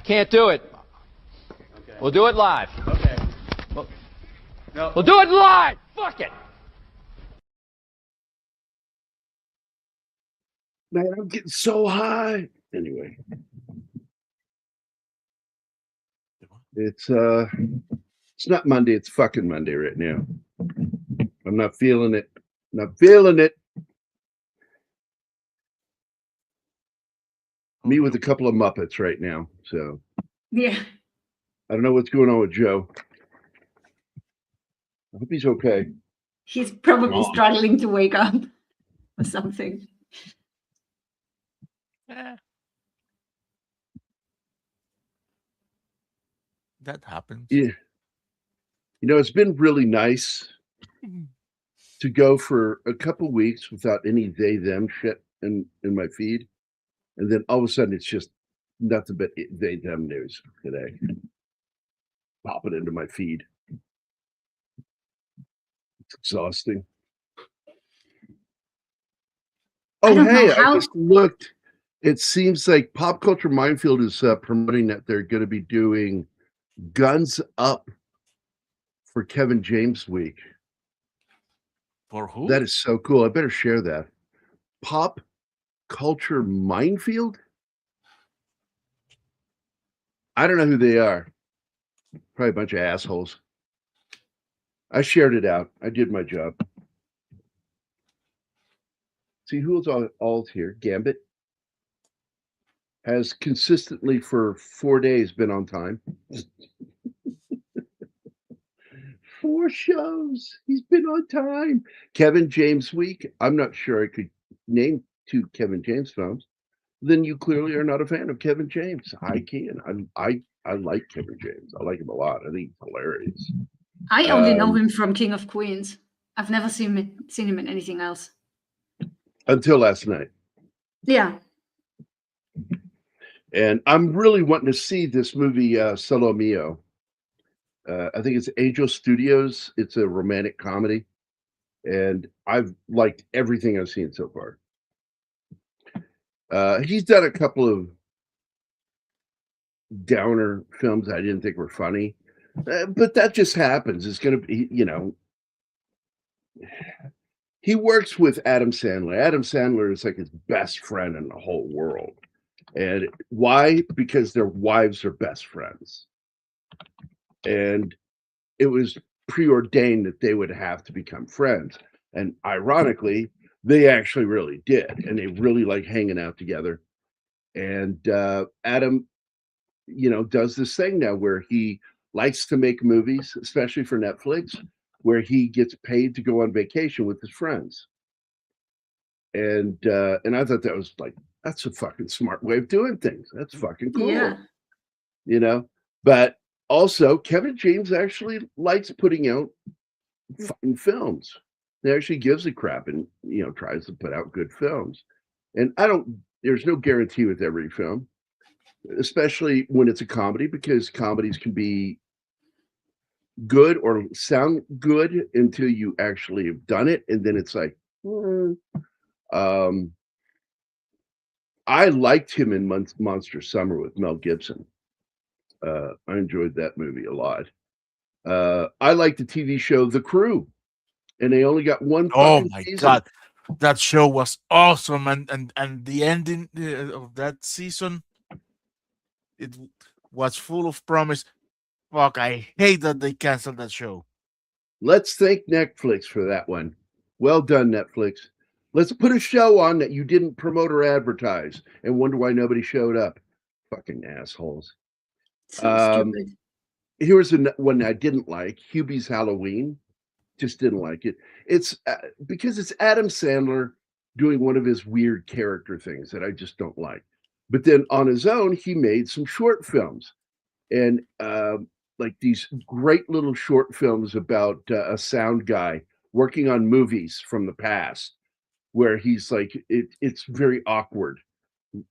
can't do it. Okay. We'll do it live. Okay. We'll do it live. Fuck it. Man, I'm getting so high. Anyway. It's not Monday, it's fucking Monday right now. I'm not feeling it. Not feeling it. Me with a couple of Muppets right now. So Yeah. I don't know what's going on with Joe. I hope he's okay. He's probably struggling to wake up or something. That happens. Yeah. You know, it's been really nice to go for a couple weeks without any they them shit in my feed. And then all of a sudden it's just nothing but they them news today. Popping into my feed. It's exhausting. Oh, hey, I just looked. It seems like Pop Culture Minefield is promoting that they're going to be doing Guns Up for Kevin James Week. For who? That is so cool. I better share that. Pop Culture Minefield? I don't know who they are. Probably a bunch of assholes. I shared it out. I did my job. See who's all here. Gambit has consistently for 4 days been on time. 4 shows. He's been on time. Kevin James Week. I'm not sure I could name 2 Kevin James films. Then you clearly are not a fan of Kevin James. I can. I like Kevin James. I like him a lot. I think he's hilarious. I only know him from King of Queens. I've never seen him in anything else. Until last night. Yeah. And I'm really wanting to see this movie, Solo Mio. I think it's Angel Studios. It's a romantic comedy. And I've liked everything I've seen so far. He's done a couple of downer films I didn't think were funny. But that just happens. It's going to be, you know. He works with Adam Sandler. Adam Sandler is like his best friend in the whole world. And why? Because their wives are best friends. And it was preordained that they would have to become friends. And ironically, they actually really did. And they really like hanging out together. And Adam, you know, does this thing now where he likes to make movies, especially for Netflix, where he gets paid to go on vacation with his friends. And I thought that was like, that's a fucking smart way of doing things. That's fucking cool. Yeah. You know, but also Kevin James actually likes putting out fucking films. He actually gives a crap and, you know, tries to put out good films. And there's no guarantee with every film, especially when it's a comedy, because comedies can be good or sound good until you actually have done it. And then it's like, I liked him in Monster Summer with Mel Gibson. I enjoyed that movie a lot. I liked the TV show The Crew, and they only got one. Oh my season. God, that show was awesome, and the ending of that season, it was full of promise. Fuck, I hate that they canceled that show. Let's thank Netflix for that one. Well done, Netflix. Let's put a show on that you didn't promote or advertise and wonder why nobody showed up. Fucking assholes. So stupid. Here's one I didn't like. Hubie's Halloween. Just didn't like it. It's because it's Adam Sandler doing one of his weird character things that I just don't like. But then on his own, he made some short films. And like these great little short films about a sound guy working on movies from the past, where he's like, it's very awkward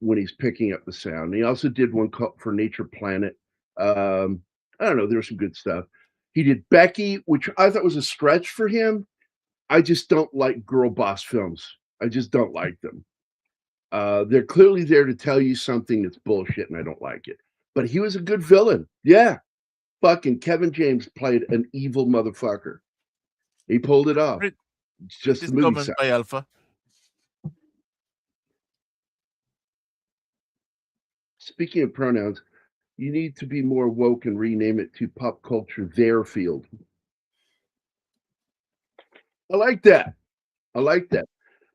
when he's picking up the sound. He also did one called for Nature Planet. I don't know, there's some good stuff. He did Becky, which I thought was a stretch for him. I just don't like girl boss films. I just don't like them. They're clearly there to tell you something that's bullshit, and I don't like it. but he was a good villain. Yeah. Fucking Kevin James played an evil motherfucker. He pulled it off. It's just This the movie comment side. by Alpha. Speaking of pronouns, you need to be more woke and rename it to Pop Culture Their Field. I like that. I like that.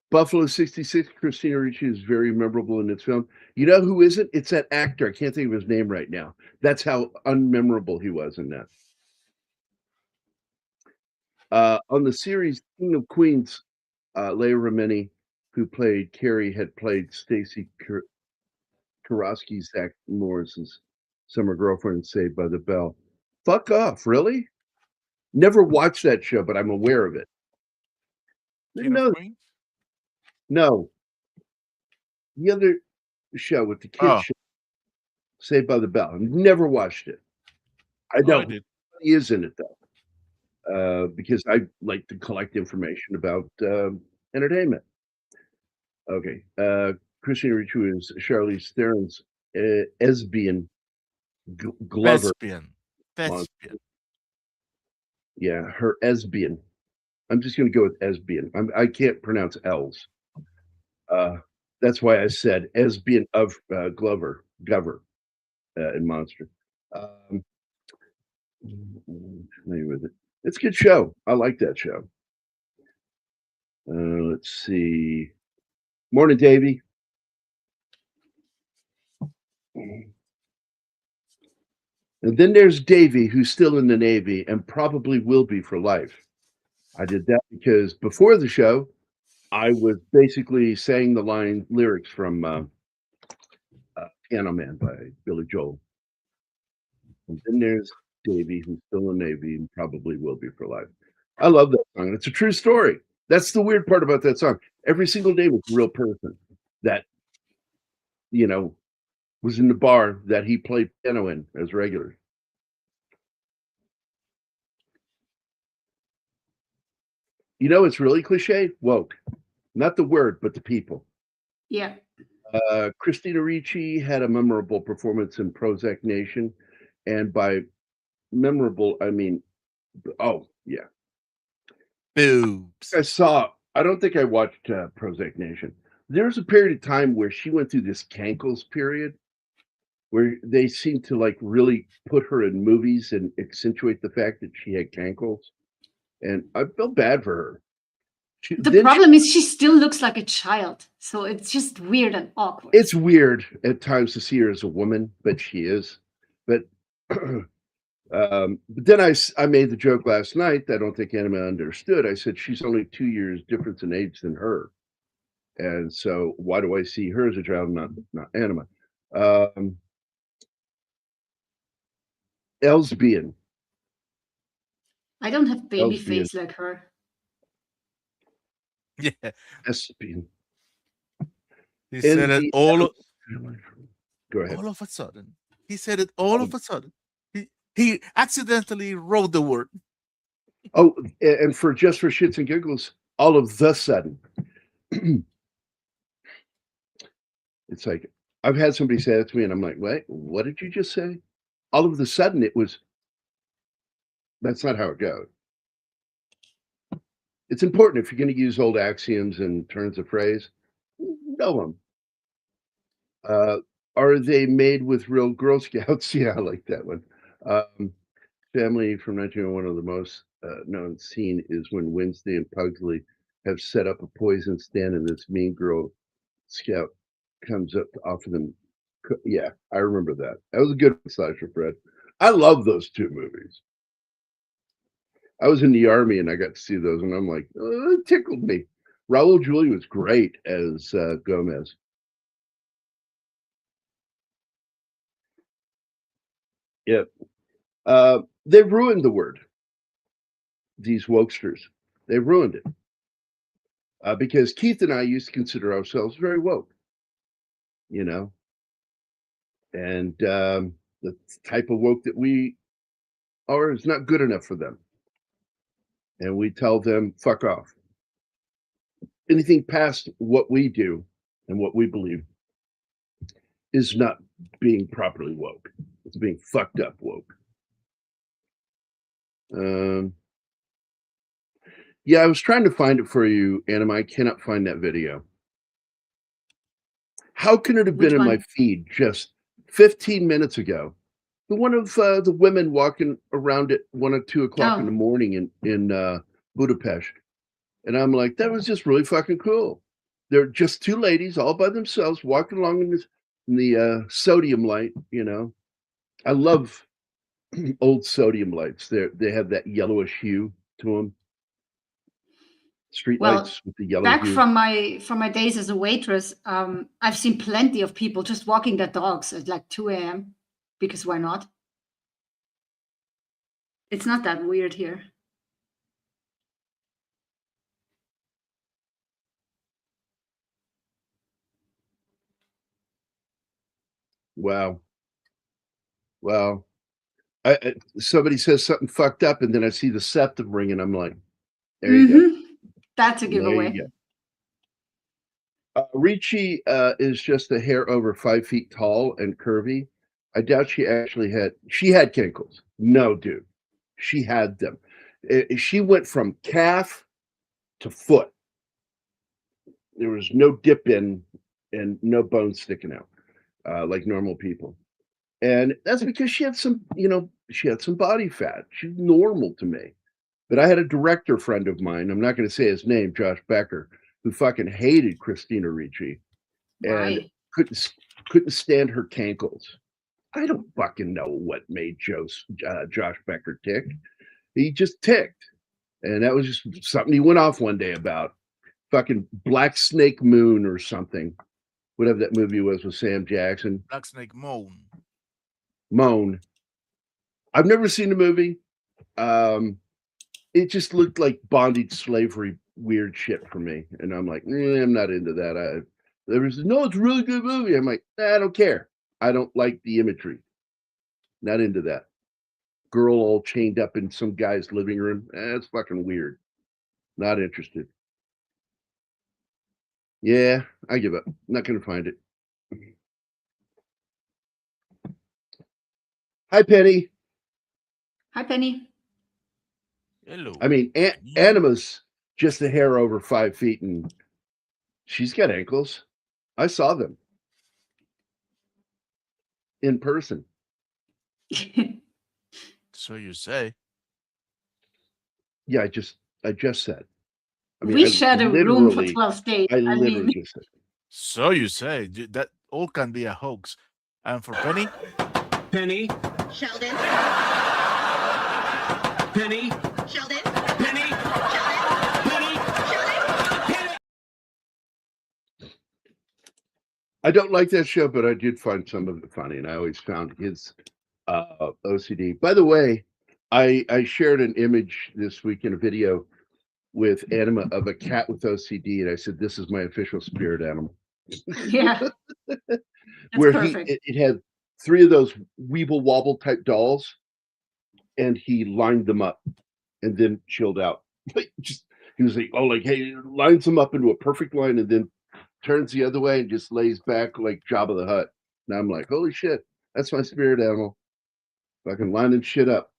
Buffalo 66, Christina Ricci is very memorable in its film. You know who isn't? It's that actor. I can't think of his name right now. That's how unmemorable he was in that. On the series King of Queens, Leia Remini, who played Carrie, had played Stacy Karofsky, Zach Morris's summer girlfriend, Saved by the Bell. Fuck off, really? Never watched that show, but I'm aware of it. King No, of Queens? no. The other show with the kids Oh, show, Saved by the Bell. I've never watched it. I I know did. he is in it though, because I like to collect information about entertainment. Okay, Christina Ricci is Charlize Theron's Esbian Glover. Thespian. Monster. Thespian. Yeah, her Esbian. I'm just going to go with Esbian. I can't pronounce L's. That's why I said Esbian of Glover in Monster. Familiar with it. It's a good show. I like that show. Let's see. Morning, Davey. And then there's Davey, who's still in the Navy and probably will be for life. I did that because before the show, I was basically saying the lyrics from Piano Man by Billy Joel. And then there's Davey, who's still in the Navy and probably will be for life. I love that song. It's a true story. That's the weird part about that song. Every single day was a real person that, was in the bar that he played piano in as regular. It's really cliche? Woke. Not the word, but the people. Yeah. Christina Ricci had a memorable performance in Prozac Nation. And by memorable, I mean, oh, yeah. Boobs. I don't think I watched Prozac Nation. There was a period of time where she went through this cankles period where they seemed to like really put her in movies and accentuate the fact that she had cankles. And I felt bad for her. The problem is she still looks like a child. So it's just weird and awkward. It's weird at times to see her as a woman, but she is. But then I made the joke last night that I don't think Anima understood. I said she's only 2 years difference in age than her. And so why do I see her as a child, not Anima? Elsbian. I don't have baby face like her. Yeah. Esbian. He said it Go ahead. all of a sudden. He said it all of a sudden. He accidentally wrote the word. Oh, and for shits and giggles, all of the sudden. It's like I've had somebody say that to me, and I'm like, wait, what did you just say? All of the sudden, it was. That's not how it goes. It's important if you're going to use old axioms and turns of phrase, know them. Are they made with real Girl Scouts? Yeah, I like that one. Family from 1901, one of the most known scene is when Wednesday and Pugsley have set up a poison stand, and this mean Girl Scout comes up to offer them. Yeah, I remember that. That was a good slasher, Fred. I love those two movies. I was in the Army and I got to see those, and I'm like, oh, it tickled me. Raul Julia was great as Gomez. Yep. They've ruined the word. These wokesters. They've ruined it. Because Keith and I used to consider ourselves very woke, and the type of woke that we are is not good enough for them. And we tell them, fuck off. Anything past what we do and what we believe is not being properly woke. It's being fucked up woke. Yeah, I was trying to find it for you, Anima. I cannot find that video. How can it have Which been in my one? feed just 15 minutes ago? The one of the women walking around at 1 or 2 o'clock in the Oh, morning in Budapest. And I'm like, that was just really fucking cool. They're just two ladies all by themselves walking along in the sodium light, you know. I love old sodium lights. They have that yellowish hue to them. Street well, lights with the yellow back hue. from my days as a waitress, I've seen plenty of people just walking their dogs at like 2 a.m. because why not? It's not that weird here. Wow. Wow. Somebody says something fucked up, and then I see the septum ring, and I'm like, there you go. That's a There giveaway. you go. Ricci is just a hair over 5 feet tall and curvy. I doubt she had kinkles. No, dude. She had them. She went from calf to foot. There was no dip in and no bones sticking out like normal people. And that's because she had some body fat. She's normal to me. But I had a director friend of mine, I'm not going to say his name, Josh Becker, who fucking hated Christina Ricci and Why? couldn't stand her cankles. I don't fucking know what made Josh Becker tick. He just ticked. And that was just something he went off one day about. Fucking Black Snake Moon or something. Whatever that movie was with Sam Jackson. Black Snake Moan. Moan. I've never seen the movie. It just looked like bondage slavery weird shit for me. And I'm like, I'm not into that. It's a really good movie. I'm like, I don't care. I don't like the imagery. Not into that. Girl all chained up in some guy's living room. It's fucking weird. Not interested. Yeah, I give up. Not going to find it. Hi, Penny. Hi, Penny. Hello. I mean, Anima's just a hair over 5 feet, and she's got ankles. I saw them in person. So you say. Yeah, I just said. I mean, We shared a room for literally, 12 days. I I literally mean, just said. So you say. That all can be a hoax. And for Penny? Penny, Sheldon. Penny, Sheldon. Penny, Sheldon. Penny, Sheldon. I don't like that show, but I did find some of it funny, and I always found his OCD. By the way, I shared an image this week in a video with Anima of a cat with OCD, and I said, "This is my official spirit animal." yeah, that's Where perfect. it had 3 of those Weeble Wobble type dolls, and he lined them up and then chilled out. He was like, "Oh, like, hey," lines them up into a perfect line, and then turns the other way and just lays back like Jabba the Hutt. And I'm like, holy shit, that's my spirit animal. Fucking lining shit up.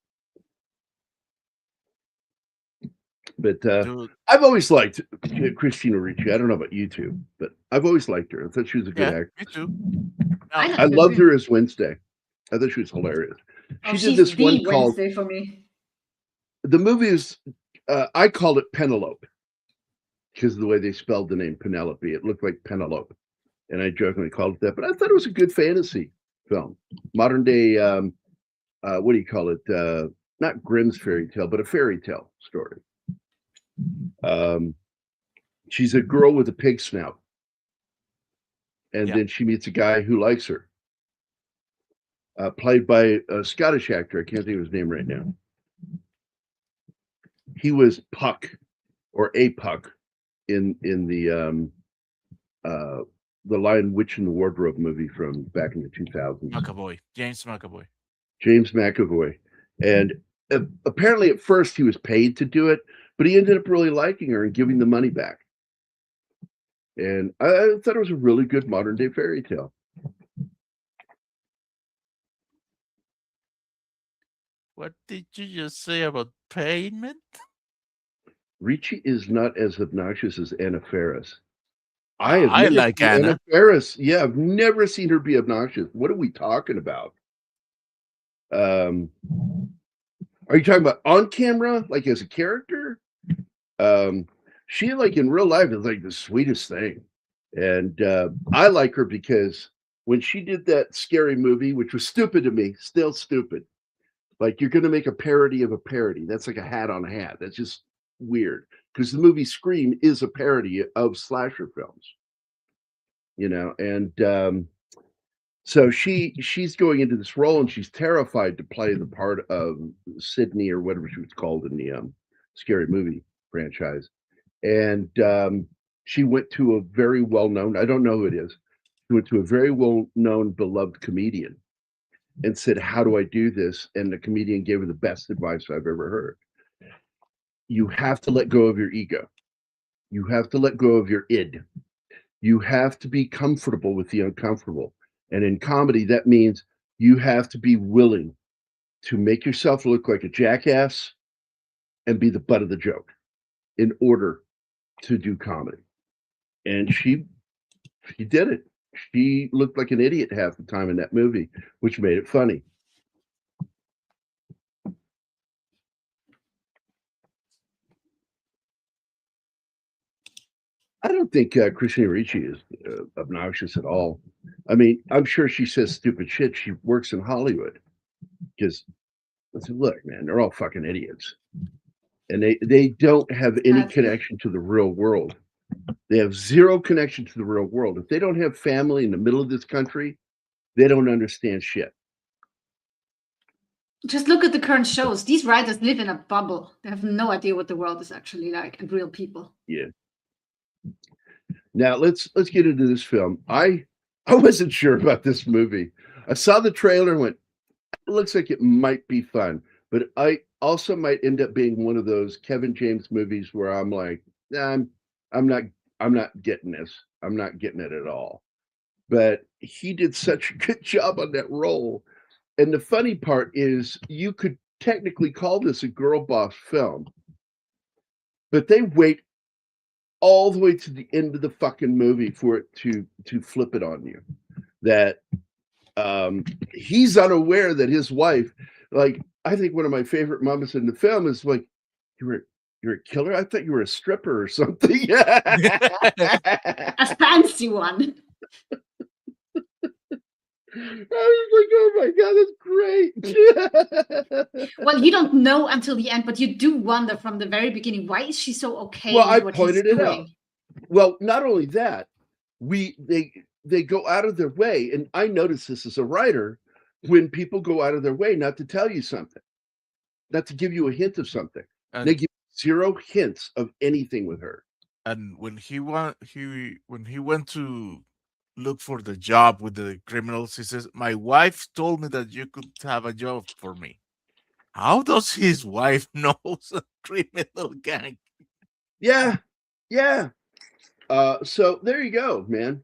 But Dude. I've always liked Christina Ricci. I don't know about you two, but I've always liked her. I thought she was a good Yeah, actor. me too. I Now, I like her loved too. her as Wednesday. I thought she was hilarious. Oh, She did she's this the one called, Wednesday for me. the movie is, I called it Penelope because of the way they spelled the name Penelope. It looked like Penelope. And I jokingly called it that, but I thought it was a good fantasy film. Modern day, what do you call it? Not Grimm's fairy tale, but a fairy tale story. She's a girl with a pig snout. And Yeah. then she meets a guy who likes her. Played by a Scottish actor. I can't think of his name right now. He was Puck or a Puck in the Lion, Witch, and the Wardrobe movie from back in the 2000s. McAvoy. James McAvoy. James McAvoy. And apparently at first he was paid to do it, but he ended up really liking her and giving the money back. And I thought it was a really good modern day fairy tale. What did you just say about payment? Ricci is not as obnoxious as Anna Faris. I have I never like seen Anna Anna. Faris. Yeah, I've never seen her be obnoxious. What are we talking about? Are you talking about on camera, like as a character? She like in real life is like the sweetest thing, and I like her because when she did that scary movie, which was stupid to me, still stupid. Like you're going to make a parody of a parody. That's like a hat on a hat. That's just weird because the movie Scream is a parody of slasher films, and so she's going into this role and she's terrified to play the part of Sydney or whatever she was called in the scary movie franchise. And she went to a very well-known, I don't know who it is, she went to a very well-known, beloved comedian and said, "How do I do this?" And the comedian gave her the best advice I've ever heard. You have to let go of your ego. You have to let go of your id. You have to be comfortable with the uncomfortable. And in comedy, that means you have to be willing to make yourself look like a jackass and be the butt of the joke in order to do comedy. And she did it. She looked like an idiot half the time in that movie, which made it funny. I don't think Christina Ricci is obnoxious at all. I mean, I'm sure she says stupid shit. She works in Hollywood because, look, man, they're all fucking idiots, and they don't have any That's- connection to the real world. They have zero connection to the real world. If they don't have family in the middle of this country, they don't understand shit. Just look at the current shows. These writers live in a bubble. They have no idea what the world is actually like and real people. Yeah. Now let's get into this film. I wasn't sure about this movie. I saw the trailer and went, it looks like it might be fun, but I also might end up being one of those Kevin James movies where I'm like, nah, I'm not getting this. I'm not getting it at all. But he did such a good job on that role. And the funny part is you could technically call this a girl boss film, but they wait all the way to the end of the fucking movie for it to flip it on you that he's unaware that his wife, like, I think one of my favorite moments in the film is like, you're a killer? I thought you were a stripper or something. A fancy one. I was like, oh my God, that's great. Well, you don't know until the end, but you do wonder from the very beginning, why is she so okay Well, with I what pointed he's it out. doing? Well, not only that, they go out of their way, and I notice this as a writer, when people go out of their way not to tell you something, not to give you a hint of something. They And give zero hints of anything with her. and when he went to look for the job with the criminals, he says, "My wife told me that you could have a job for me." How does his wife knows a criminal gang? Yeah, yeah. So there you go, man.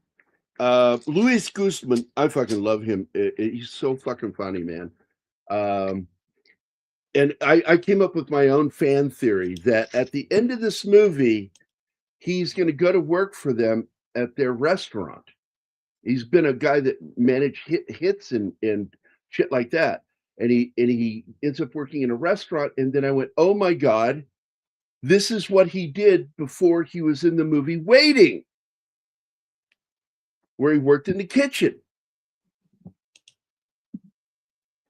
Luis Guzmán, I fucking love him. He's so fucking funny, man. And I came up with my own fan theory that at the end of this movie, he's going to go to work for them at their restaurant. He's been a guy that managed hits and shit like that. And he ends up working in a restaurant. And then I went, oh my God, this is what he did before he was in the movie Waiting, where he worked in the kitchen.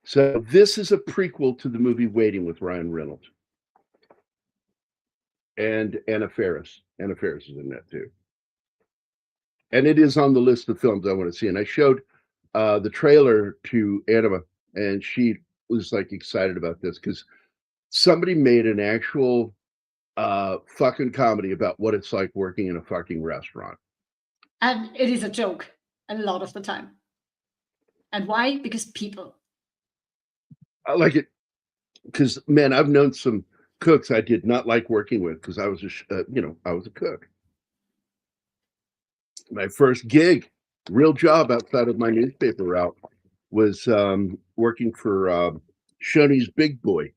So this is a prequel to the movie Waiting with Ryan Reynolds. And Anna Faris. Anna Faris is in that too. And it is on the list of films I want to see. And I showed the trailer to Anima, and she was like excited about this because somebody made an actual fucking comedy about what it's like working in a fucking restaurant. And it is a joke a lot of the time. And why? Because people. I like it because, man, I've known some cooks I did not like working with because I was I was a cook. My first gig, real job outside of my newspaper route, was working for Shoney's Big Boy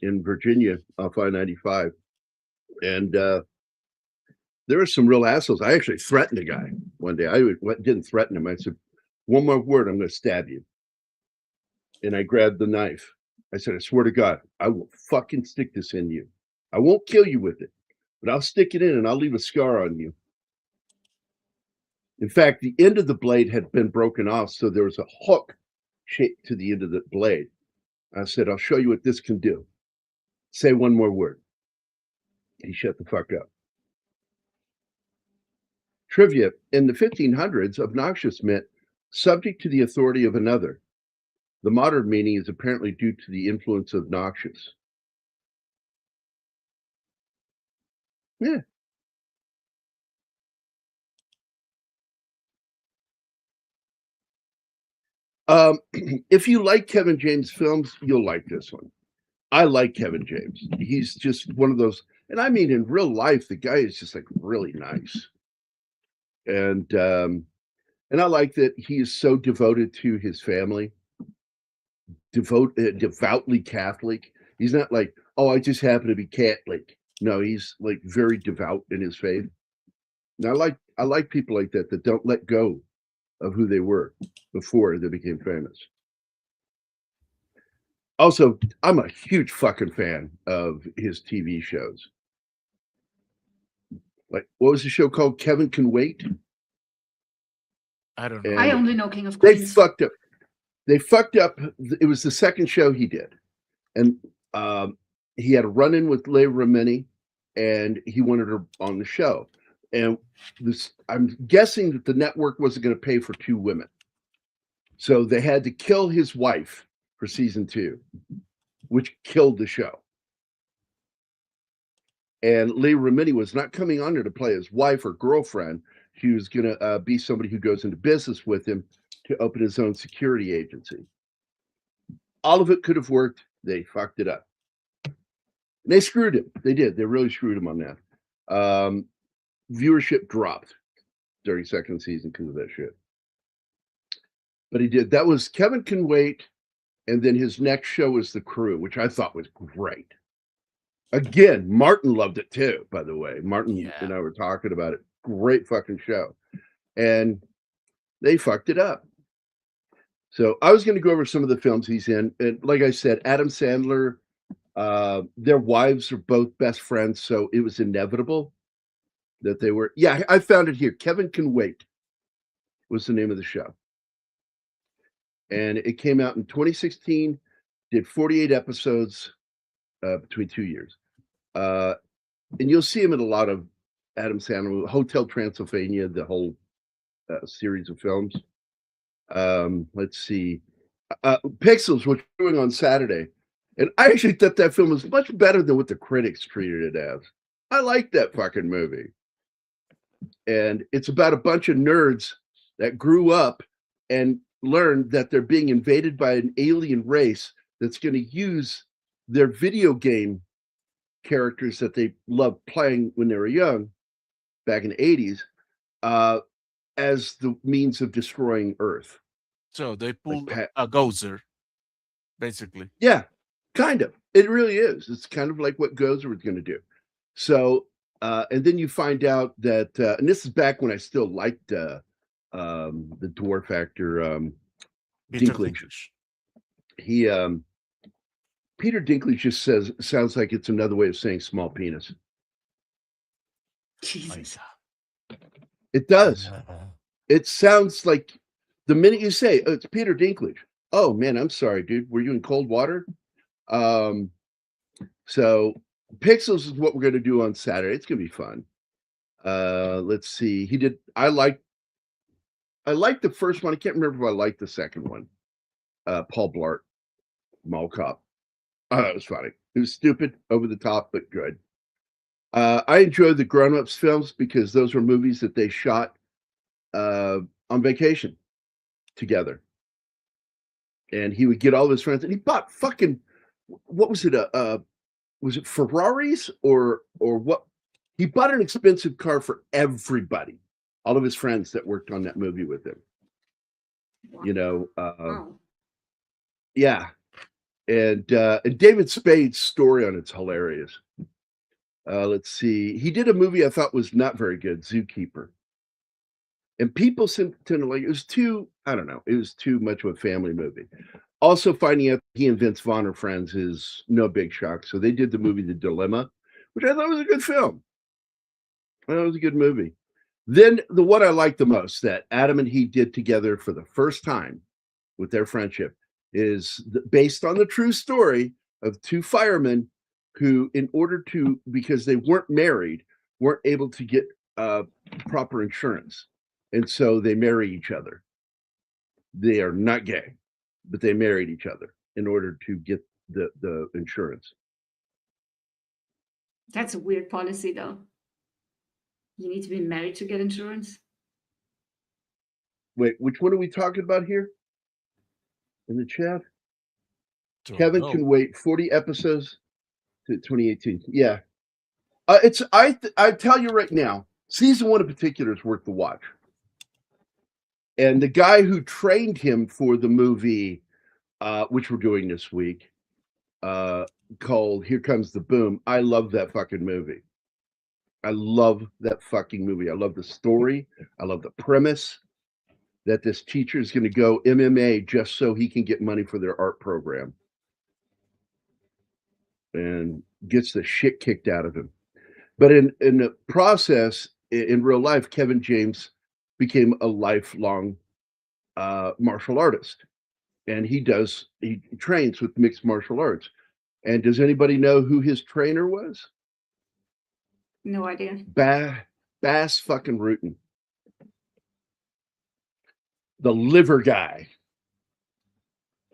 in Virginia off I-95. And there were some real assholes. I actually threatened a guy one day. Didn't threaten him. I said, one more word, I'm going to stab you. And I grabbed the knife. I said, I swear to God, I will fucking stick this in you. I won't kill you with it, but I'll stick it in and I'll leave a scar on you. In fact, the end of the blade had been broken off, so there was a hook shaped to the end of the blade. I said, I'll show you what this can do. Say one more word. He shut the fuck up. Trivia: in the 1500s, obnoxious meant subject to the authority of another. The modern meaning is apparently due to the influence of noxious. Yeah. If you like Kevin James films, you'll like this one. I like Kevin James. He's just one of those, and I mean in real life, the guy is just like really nice. And I like that he is so devoted to his family, devoutly Catholic. He's not like, oh, I just happen to be Catholic. No, he's like very devout in his faith. And I like people like that that don't let go of who they were before they became famous. Also, I'm a huge fucking fan of his TV shows. Like, what was the show called? Kevin Can Wait? I don't know. And I only know King of they Queens. fucked up. They fucked up. It was the second show he did. And he had a run-in with Leigh Remini, and he wanted her on the show. And I'm guessing that the network wasn't going to pay for two women. So they had to kill his wife for season 2, which killed the show. And Leigh Remini was not coming on there to play his wife or girlfriend. She was going to be somebody who goes into business with him to open his own security agency. All of it could have worked. They fucked it up. And they screwed him. They did. They really screwed him on that. Viewership dropped during second season because of that shit. But he did. That was Kevin Can Wait. And then his next show was The Crew, which I thought was great. Again, Martin loved it too, by the way. Martin and I were talking about it. Great fucking show. And they fucked it up. So I was going to go over some of the films he's in. And like I said, Adam Sandler, their wives are both best friends. So it was inevitable that they were. Yeah, I found it here. Kevin Can Wait was the name of the show. And it came out in 2016, did 48 episodes between 2 years. And you'll see him in a lot of Adam Sandler, Hotel Transylvania, the whole series of films. Let's see. Pixels, which we're doing on Saturday. And I actually thought that film was much better than what the critics treated it as. I like that fucking movie. And it's about a bunch of nerds that grew up and learned that they're being invaded by an alien race that's going to use their video game characters that they loved playing when they were young, back in the 80s, as the means of destroying Earth. So they pulled a Gozer, basically. Yeah, kind of. It really is. It's kind of like what Gozer was going to do. So, and then you find out that, and this is back when I still liked the dwarf actor, Dinklage. He, Peter Dinklage just sounds like it's another way of saying small penis. Jesus. It does. It sounds like the minute you say, oh, it's Peter Dinklage. Oh man, I'm sorry, dude. Were you in cold water? So Pixels is what we're going to do on Saturday. It's going to be fun. Let's see. I liked the first one. I can't remember if I liked the second one. Paul Blart, Mall Cop. Oh, that was funny. It was stupid, over the top, but good. I enjoyed the Grown Ups films because those were movies that they shot on vacation together. And he would get all of his friends, and he bought fucking, what was it? Was it Ferraris or what? He bought an expensive car for everybody, all of his friends that worked on that movie with him. You know, Wow. yeah. And David Spade's story on it's hilarious. Let's see. He did a movie I thought was not very good, Zookeeper. And people tend to like it was too, I don't know, it was too much of a family movie. Also, finding out he and Vince Vaughn are friends is no big shock. So they did the movie The Dilemma, which I thought was a good film. I thought it was a good movie. Then the one I liked the most that Adam and he did together for the first time with their friendship is based on the true story of two firemen who, in order to, because they weren't married, weren't able to get proper insurance. And so they marry each other. They are not gay, but they married each other in order to get the insurance. That's a weird policy, though. You need to be married to get insurance. Wait, which one are we talking about here? In the chat? Don't Kevin know. can wait 40 episodes to 2018. Yeah. It's I tell you right now, season 1 in particular is worth the watch. And the guy who trained him for the movie, which we're doing this week, called Here Comes the Boom. I love that fucking movie. I love that fucking movie. I love the story. I love the premise that this teacher is going to go MMA just so he can get money for their art program. And gets the shit kicked out of him. But in the process, in real life, Kevin James became a lifelong martial artist. And he trains with mixed martial arts. And does anybody know who his trainer was? No idea. Bass fucking Rutten. The liver guy.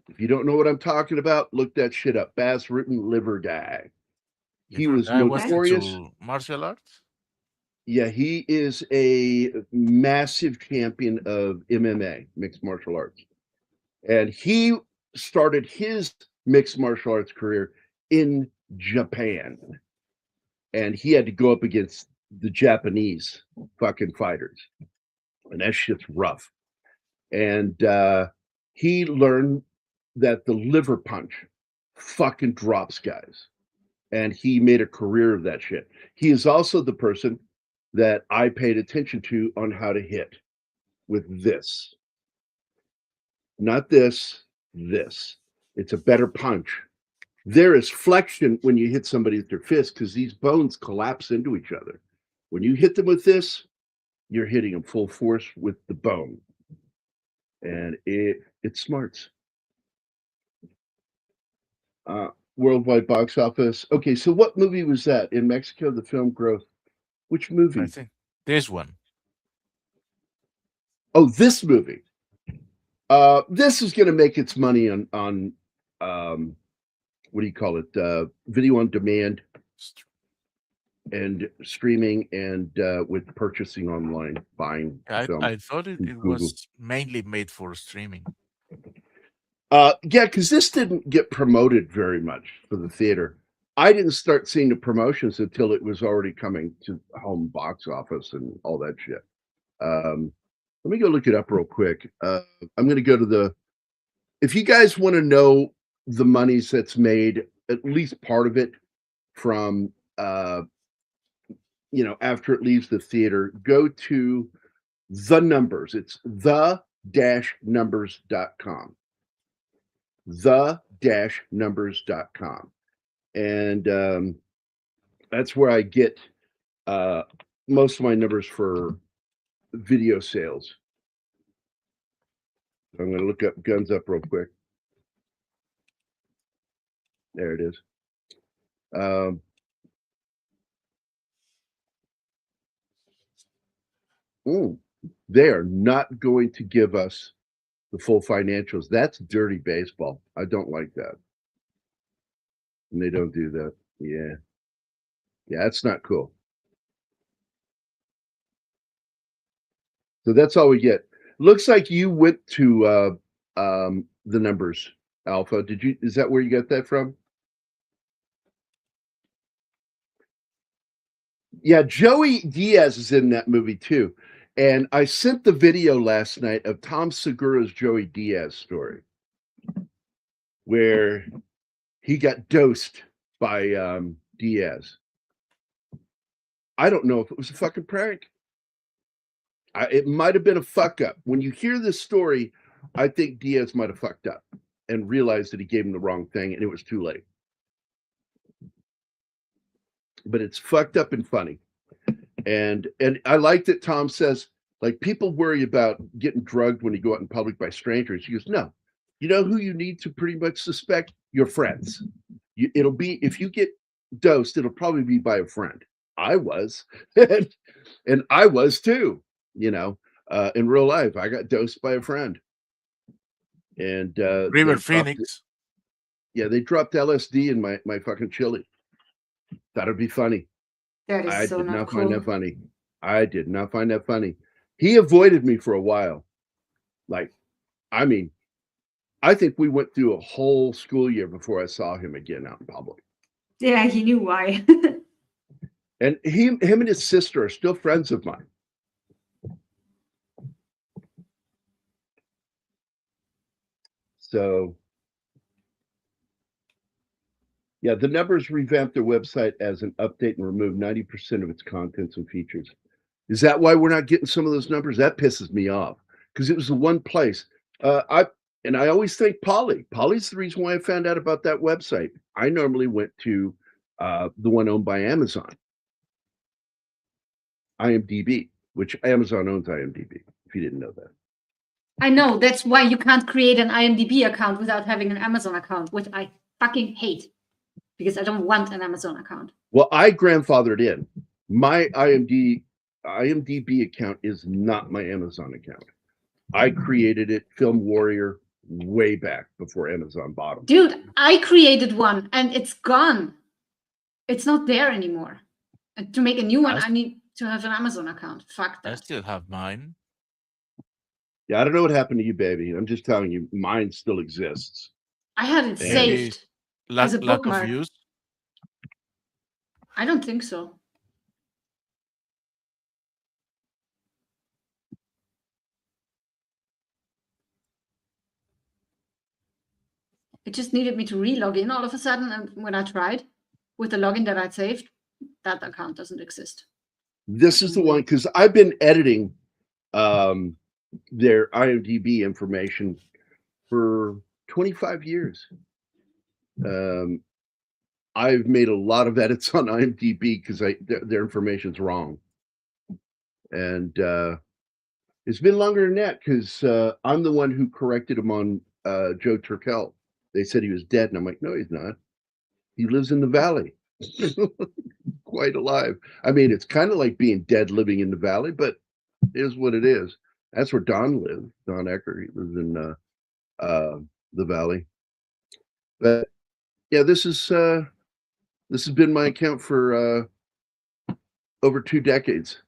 If you don't know what I'm talking about, look that shit up. Bass Rutten, liver guy. He was notorious. Into martial arts. Yeah, he is a massive champion of MMA, mixed martial arts. And he started his mixed martial arts career in Japan. And he had to go up against the Japanese fucking fighters. And that shit's rough. And he learned that the liver punch fucking drops guys. And he made a career of that shit. He is also the person that I paid attention to on how to hit with this. Not this, this. It's a better punch. There is flexion when you hit somebody with your fist because these bones collapse into each other. When you hit them with this, you're hitting them full force with the bone. And it smarts. Worldwide box office. Okay, so what movie was that? In Mexico, the film growth. Which movie? I think this one. Oh, this movie. This is going to make its money on what do you call it? Video on demand and streaming and with purchasing online, buying film. I thought it was mainly made for streaming. Yeah, because this didn't get promoted very much for the theater. I didn't start seeing the promotions until it was already coming to home box office and all that shit. Let me go look it up real quick. I'm going to go to if you guys want to know the monies that's made, at least part of it from, after it leaves the theater, go to the numbers. It's the-numbers.com. the-numbers.com. And that's where I get most of my numbers for video sales. I'm going to look up Guns Up real quick. There it is. They are not going to give us the full financials. That's dirty baseball. I don't like that. And they don't do that. Yeah. Yeah, that's not cool. So that's all we get. Looks like you went to the numbers, Alpha. Is that where you got that from? Yeah, Joey Diaz is in that movie too. And I sent the video last night of Tom Segura's Joey Diaz story, where he got dosed by Diaz. I don't know if it was a fucking prank. It might have been a fuck up. When you hear this story, I think Diaz might have fucked up and realized that he gave him the wrong thing and it was too late. But it's fucked up and funny. And I like that Tom says, like, people worry about getting drugged when you go out in public by strangers. He goes, no. You know who you need to pretty much suspect? Your friends. It'll be, if you get dosed, it'll probably be by a friend. I was. And I was too. You know, in real life, I got dosed by a friend. And River Phoenix. They dropped LSD in my fucking chili. Thought it'd be funny. That is I so did not not cool. find that funny. I did not find that funny. He avoided me for a while. Like, I mean, I think we went through a whole school year before I saw him again out in public. Yeah, he knew why. And him and his sister are still friends of mine. So, yeah, the Numbers revamped their website as an update and removed 90% of its contents and features. Is that why we're not getting some of those numbers? That pisses me off because it was the one place. I always thank Polly. Polly's the reason why I found out about that website. I normally went to the one owned by Amazon, IMDb, which Amazon owns IMDb, if you didn't know that. I know, that's why you can't create an IMDb account without having an Amazon account, which I fucking hate because I don't want an Amazon account. Well, I grandfathered in. My IMDb account is not my Amazon account. I created it, Film Warrior, way back before Amazon bought them. Dude, I created one and it's gone. It's not there anymore. And to make a new one, I need to have an Amazon account. Fuck I that. still have mine. Yeah, I don't know what happened to you, baby. I'm just telling you, mine still exists. I had it Maybe saved as a lack bookmark. of use. I don't think so. It just needed me to re-log in all of a sudden, and when I tried with the login that I'd saved, that account doesn't exist. This is the one because I've been editing their IMDb information for 25 years. I've made a lot of edits on IMDb because their information's wrong. And it's been longer than that because I'm the one who corrected him on Joe Turkel. They said he was dead, and I'm like, no, he's not. He lives in the valley. Quite alive. I mean, it's kind of like being dead living in the valley, but it is what it is. That's where Don lives. Don Ecker, he lives in the valley. But yeah, this has been my account for over 2 decades.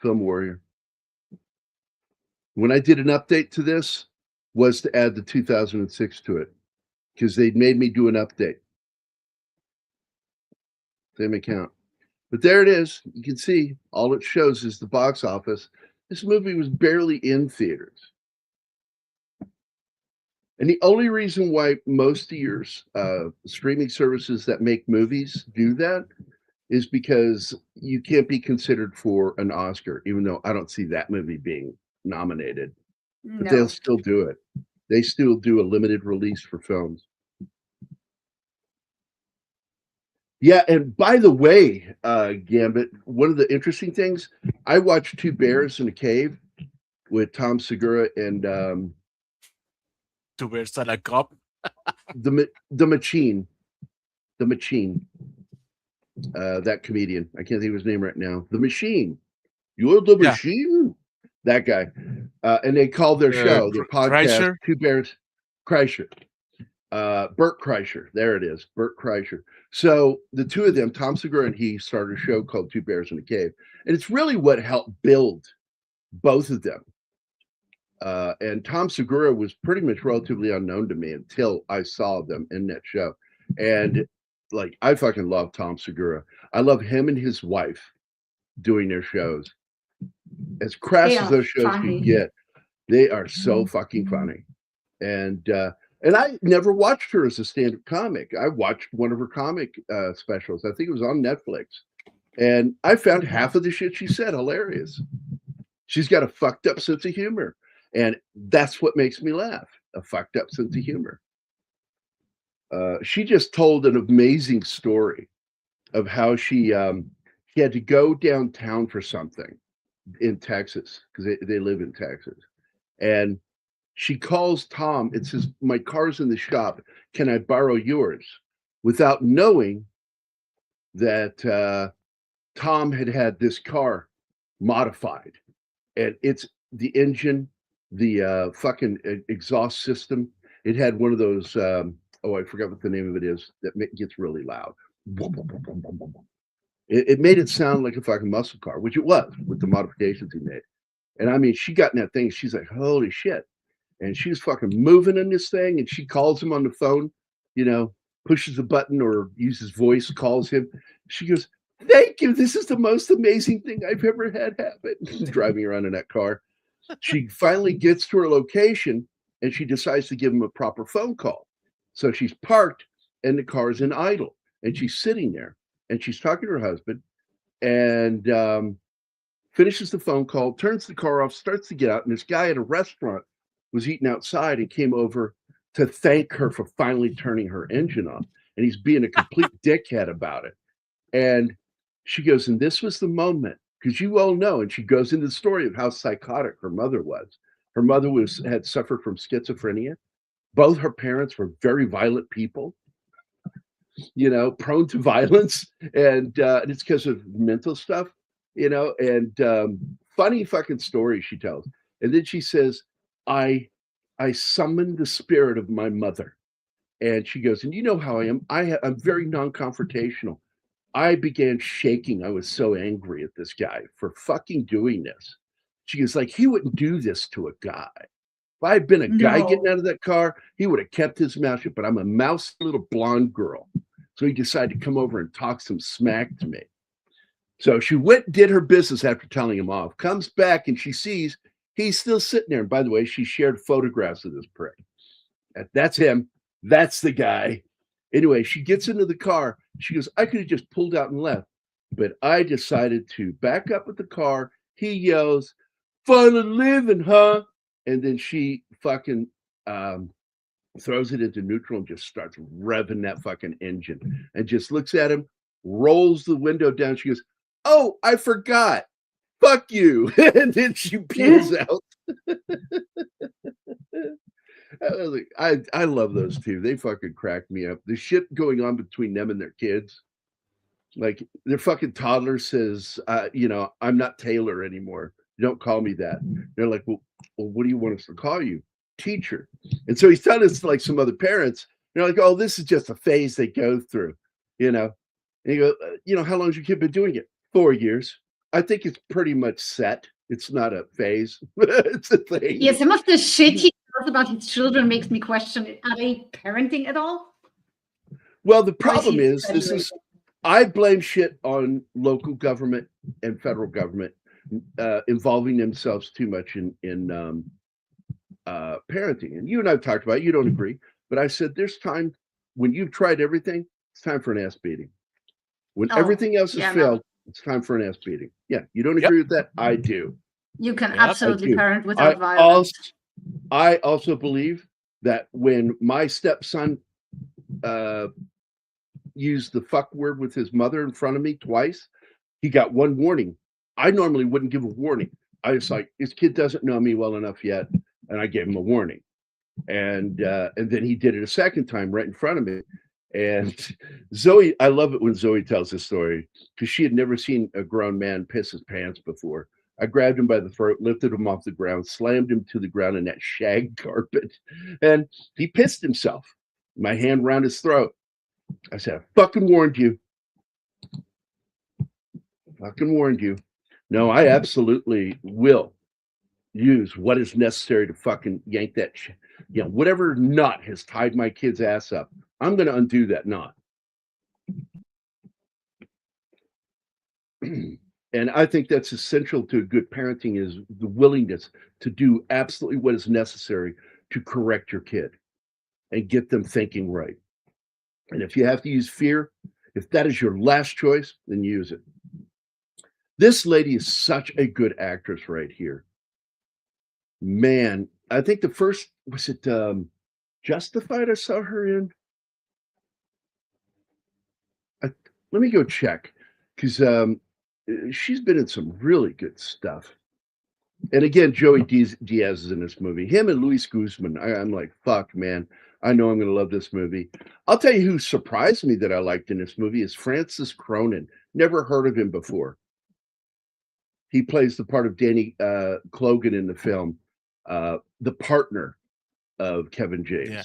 Film Warrior. When I did an update to this, was to add the 2006 to it because they'd made me do an update. Same account. But there it is. You can see all it shows is the box office. This movie was barely in theaters. And the only reason why most of your streaming services that make movies do that is because you can't be considered for an Oscar, even though I don't see that movie being nominated. But they'll still do it. They still do a limited release for films. Yeah, and by the way, Gambit, one of the interesting things, I watched Two Bears in a Cave with Tom Segura and Two Bears and a Cup. the Machine. The Machine. That comedian. I can't think of his name right now. The Machine. You're the Machine? That guy. And they called their show, their podcast, Kreischer? Two Bears. Kreischer. Bert Kreischer. There it is. Bert Kreischer. So the two of them, Tom Segura and he, started a show called Two Bears in a Cave. And it's really what helped build both of them. And Tom Segura was pretty much relatively unknown to me until I saw them in that show. And like, I fucking love Tom Segura. I love him and his wife doing their shows. As crass as those shows can get, they are so fucking funny. And And I never watched her as a stand-up comic. I watched one of her comic specials. I think it was on Netflix. And I found half of the shit she said hilarious. She's got a fucked up sense of humor. And that's what makes me laugh, a fucked up sense of humor. She just told an amazing story of how she had to go downtown for something in Texas, because they live in Texas. And she calls Tom. It says, "My car's in the shop. Can I borrow yours?" Without knowing that Tom had this car modified, and it's the engine, the fucking exhaust system. It had one of those. I forgot what the name of it is that gets really loud. It made it sound like a fucking muscle car, which it was with the modifications he made. And I mean, she got in that thing. She's like, "Holy shit!" And she was fucking moving in this thing. And she calls him on the phone, pushes a button or uses voice, calls him. She goes, "Thank you. This is the most amazing thing I've ever had happen." Driving around in that car. She finally gets to her location and she decides to give him a proper phone call. So she's parked and the car's in idle. And she's sitting there and she's talking to her husband and finishes the phone call, turns the car off, starts to get out. And this guy at a restaurant was eating outside and came over to thank her for finally turning her engine on. And he's being a complete dickhead about it. And she goes, and this was the moment, because you all know, and she goes into the story of how psychotic her mother was. Her mother had suffered from schizophrenia. Both her parents were very violent people, prone to violence. And it's because of mental stuff, and funny fucking story she tells. And then she says, I summoned the spirit of my mother. And she goes, and you know how I am. I'm very non-confrontational. I began shaking. I was so angry at this guy for fucking doing this. She goes, like, he wouldn't do this to a guy. If I had been a guy getting out of that car, he would have kept his mouth shut. But I'm a mousy little blonde girl. So he decided to come over and talk some smack to me. So she went and did her business after telling him off, comes back and she sees he's still sitting there. And by the way, she shared photographs of this prick. That's him. That's the guy. Anyway, she gets into the car. She goes, I could have just pulled out and left, but I decided to back up with the car. He yells, "Fun of living, huh?" And then she fucking throws it into neutral and just starts revving that fucking engine and just looks at him, rolls the window down. She goes, "Oh, I forgot. Fuck you." And then she peels out. I love those two. They fucking crack me up. The shit going on between them and their kids. Like their fucking toddler says, "I'm not Taylor anymore. Don't call me that." They're like, well, what do you want us to call you? Teacher. And so he's telling us like some other parents, they're like, "Oh, this is just a phase they go through, And you go, how long has your kid been doing it? 4 years. I think it's pretty much set. It's not a phase. It's a thing." Yeah, some of the shit he tells about his children makes me question, are they parenting at all? Well, the problem is, I blame shit on local government and federal government involving themselves too much in parenting. And you and I've talked about it. You don't agree, but I said there's time when you've tried everything, it's time for an ass beating. When everything else has failed, it's time for an ass beating. Yeah, you don't agree with that? I do. You can absolutely parent without violence. I also believe that when my stepson used the fuck word with his mother in front of me twice, he got one warning. I normally wouldn't give a warning. I was like, this kid doesn't know me well enough yet, and I gave him a warning. And then he did it a second time right in front of me. And Zoe, I love it when Zoe tells this story because she had never seen a grown man piss his pants before. I grabbed him by the throat, lifted him off the ground, slammed him to the ground in that shag carpet, and he pissed himself. My hand around his throat. I said, "I fucking warned you. Fucking warned you." No, I absolutely will use what is necessary to fucking yank that whatever knot has tied my kid's ass up. I'm going to undo that knot. And I think that's essential to good parenting is the willingness to do absolutely what is necessary to correct your kid. and get them thinking right. And if you have to use fear, if that is your last choice, then use it. This lady is such a good actress right here. Man, I think the first, was it Justified I saw her in? Let me go check, because she's been in some really good stuff. And again, Joey Diaz is in this movie. Him and Luis Guzmán. I'm like, fuck, man. I know I'm going to love this movie. I'll tell you who surprised me that I liked in this movie is Francis Cronin. Never heard of him before. He plays the part of Danny Clogan in the film, the partner of Kevin James. Yeah.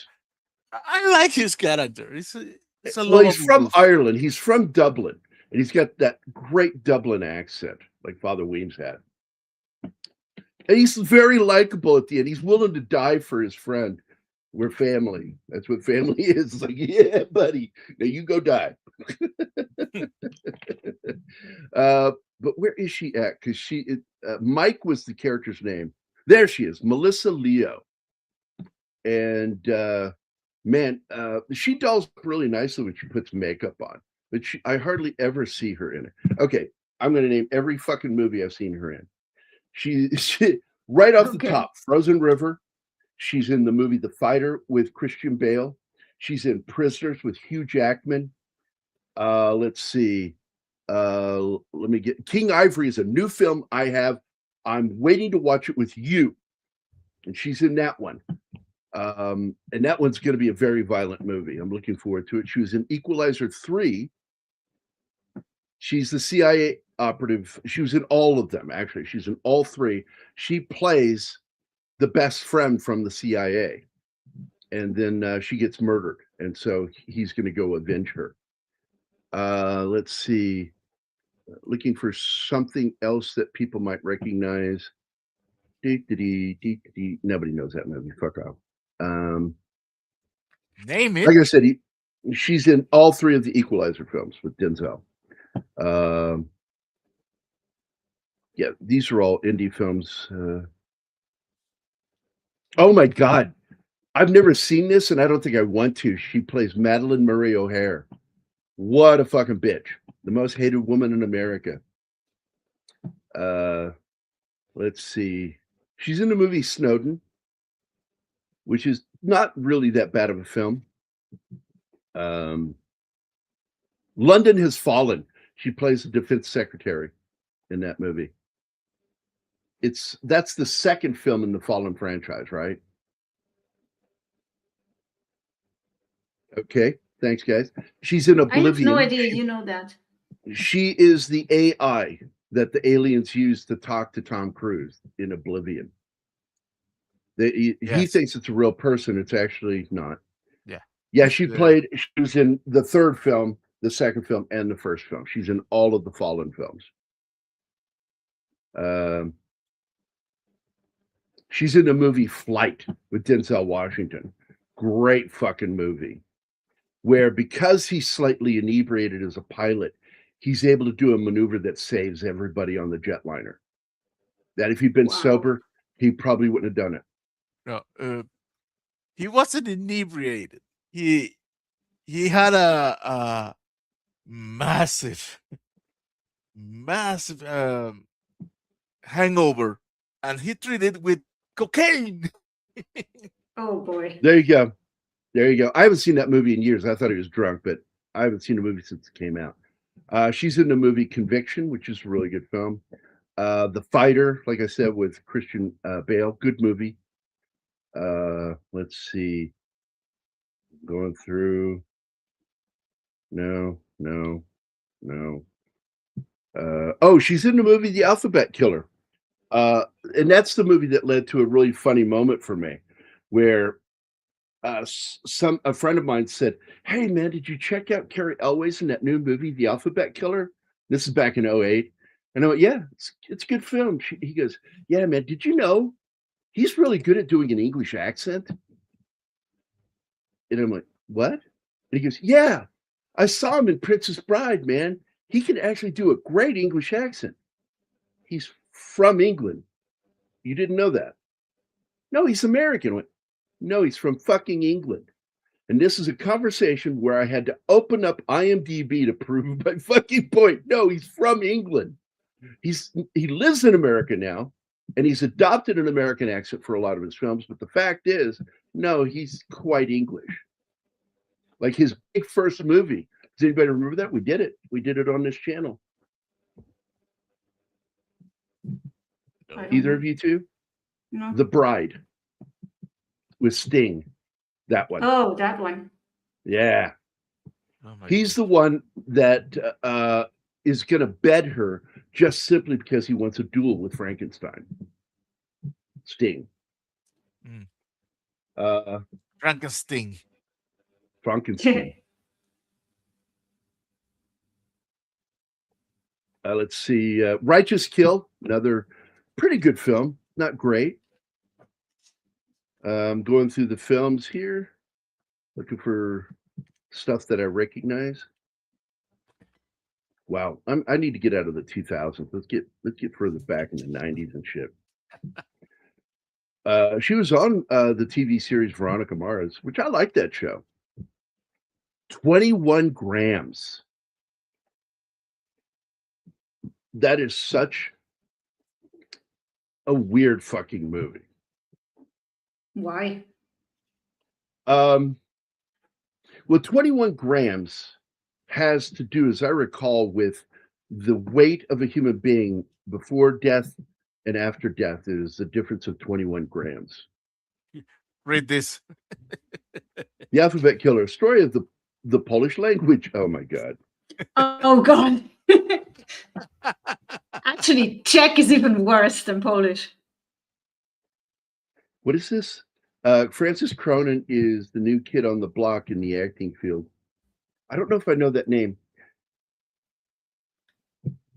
I like his character. It's a Well, he's lovable from movie. Ireland. He's from Dublin. And he's got that great Dublin accent, like Father Weems had. And he's very likable at the end. He's willing to die for his friend. We're family. That's what family is. It's like, yeah, buddy. Now you go die. But where is she at? Because Mike was the character's name. There she is, Melissa Leo. And man, she dolls up really nicely when she puts makeup on. But I hardly ever see her in it. Okay, I'm going to name every fucking movie I've seen her in. She right off the top, Frozen River. She's in the movie The Fighter with Christian Bale. She's in Prisoners with Hugh Jackman. Let's see. Let me get King Ivory is a new film I have. I'm waiting to watch it with you. And she's in that one. And that one's going to be a very violent movie. I'm looking forward to it. She was in Equalizer 3. She's the CIA operative. She was in all of them, actually. She's in all three. She plays the best friend from the CIA. And then she gets murdered. And so he's going to go avenge her. Let's see. Looking for something else that people might recognize. Nobody knows that movie. Fuck off. Name it. Like I said, she's in all three of the Equalizer films with Denzel. Yeah, these are all indie films. Oh my God. I've never seen this, and I don't think I want to. She plays Madeline Murray O'Hare. What a fucking bitch. The most hated woman in America. Let's see. She's in the movie Snowden, which is not really that bad of a film. London Has Fallen. She plays the defense secretary in that movie. That's the second film in the Fallen franchise, right? Okay, thanks, guys. She's in Oblivion. I have no idea you know that. She is the AI that the aliens use to talk to Tom Cruise in Oblivion. He thinks it's a real person. It's actually not. Yeah, she was in the third film, the second film, and the first film. She's in all of the Fallen films. She's in the movie Flight with Denzel Washington. Great fucking movie. Where because he's slightly inebriated as a pilot, he's able to do a maneuver that saves everybody on the jetliner. That if he'd been sober, he probably wouldn't have done it. No, he wasn't inebriated. He had a massive hangover, and he treated it with cocaine. Oh boy. There you go. I haven't seen that movie in years. I thought he was drunk, but I haven't seen the movie since it came out. She's in the movie Conviction, which is a really good film. The Fighter, like I said, with Christian Bale. Good movie. Let's see. Going through. No. She's in the movie The Alphabet Killer. And that's the movie that led to a really funny moment for me, where a friend of mine said, "Hey man, did you check out Cary Elwes in that new movie, The Alphabet Killer?" This is back in 2008. And I went, "Yeah, it's a good film." He goes, "Yeah, man, did you know he's really good at doing an English accent?" And I'm like, "What?" And he goes, "Yeah, I saw him in Princess Bride, man. He can actually do a great English accent. He's from England. You didn't know that?" "No, he's American." I went, "No, he's from fucking England. And this is a conversation where I had to open up IMDb to prove my fucking point. No, he's from England. He lives in America now, and he's adopted an American accent for a lot of his films. But the fact is, no, he's quite English. Like his big first movie. Does anybody remember that? We did it. We did it on this channel. Either of you two? No. The Bride with Sting. That one. Oh, that one. Yeah. Oh my He's the one that is going to bed her just simply because he wants a duel with Frankenstein. Sting. Frankenstein. Frankenstein. Let's see. Righteous Kill, another pretty good film. Not great. I'm going through the films here, looking for stuff that I recognize. Wow, I need to get out of the 2000s. Let's get further back in the 90s and shit. She was on the TV series Veronica Mars, which I like that show. 21 Grams. That is such a weird fucking movie. Why? Well, 21 Grams has to do, as I recall, with the weight of a human being before death and after death is the difference of 21 grams. Read this. The Alphabet Killer, story of the Polish language. Oh my God. Oh God. Actually, Czech is even worse than Polish. What is this? Francis Cronin is the new kid on the block in the acting field. I don't know if I know that name.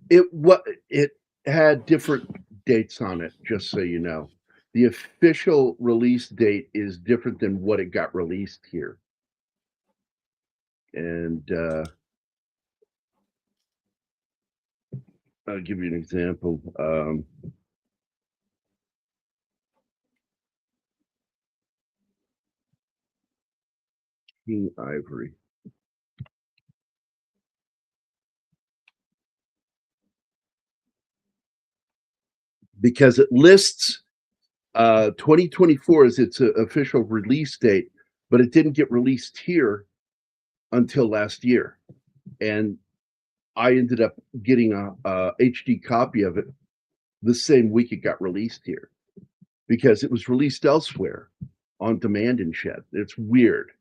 It had different dates on it, just so you know. The official release date is different than what it got released here. And I'll give you an example. King Ivory. Because it lists 2024 as its official release date, but it didn't get released here until last year. And I ended up getting a HD copy of it the same week it got released here because it was released elsewhere on demand and shit. It's weird.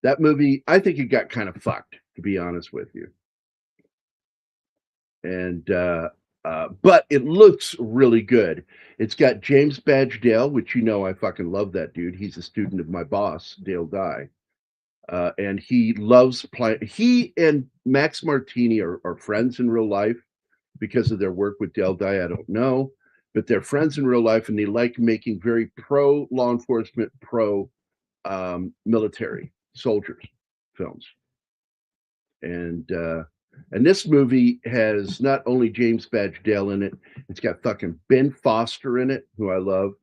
That movie, I think it got kind of fucked, to be honest with you. And but it looks really good. It's got James Badge Dale, which you know I fucking love that dude. He's a student of my boss, Dale Dye. And he loves playing. He and Max Martini are friends in real life because of their work with Dale Dye. I don't know, but they're friends in real life, and they like making very pro law enforcement, pro military soldiers films. And this movie has not only James Badge Dale in it, it's got fucking Ben Foster in it, who I love.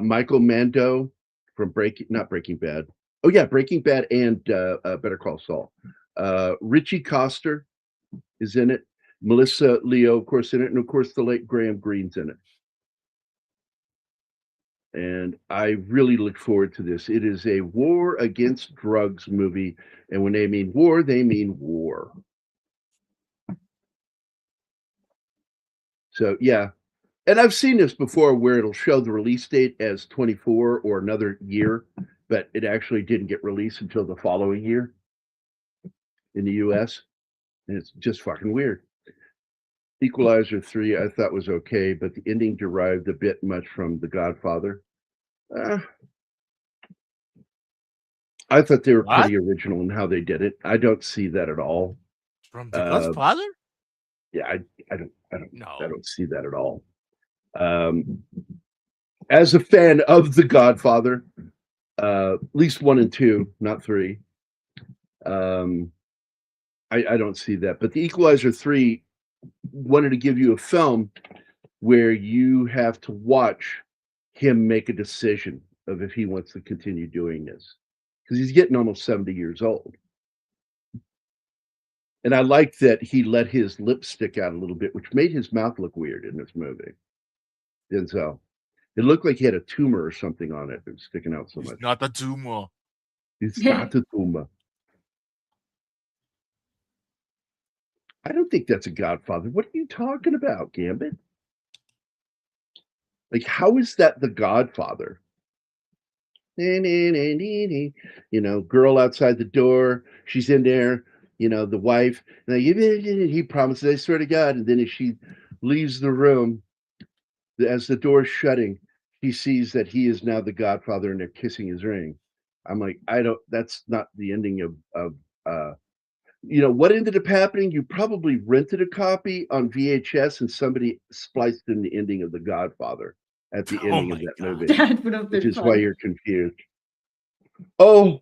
Michael Mando from not Breaking Bad. Oh yeah, Breaking Bad and Better Call Saul. Richie Coster is in it. Melissa Leo, of course, in it, and of course the late Graham Greene's in it. And I really look forward to this. It is a war against drugs movie, and when they mean war, they mean war. So yeah, and I've seen this before where it'll show the release date as 24 or another year, but it actually didn't get released until the following year in the US. And it's just fucking weird. Equalizer 3 I thought was okay, but the ending derived a bit much from The Godfather. I thought they were pretty original in how they did it. I don't see that at all. From The Godfather? Yeah, I don't see that at all. As a fan of The Godfather, at least 1 and 2, not 3. I don't see that. But The Equalizer 3 wanted to give you a film where you have to watch him make a decision of if he wants to continue doing this. because he's getting almost 70 years old. And I like that he let his lips stick out a little bit, which made his mouth look weird in this movie. Denzel. It looked like he had a tumor or something on it. It was sticking out so It's much. not a tumor. It's not a tumor. I don't think that's a Godfather. What are you talking about, Gambit? Like, how is that the Godfather? You know, girl outside the door. She's in there. You know, the wife. And he promises, I swear to God. And then as she leaves the room, as the door's shutting, he sees that he is now the Godfather and they're kissing his ring. I'm like, that's not the ending of you know, what ended up happening? You probably rented a copy on VHS and somebody spliced in the ending of The Godfather at the ending of my that God. movie, That would have been which is fun. why you're confused. Oh,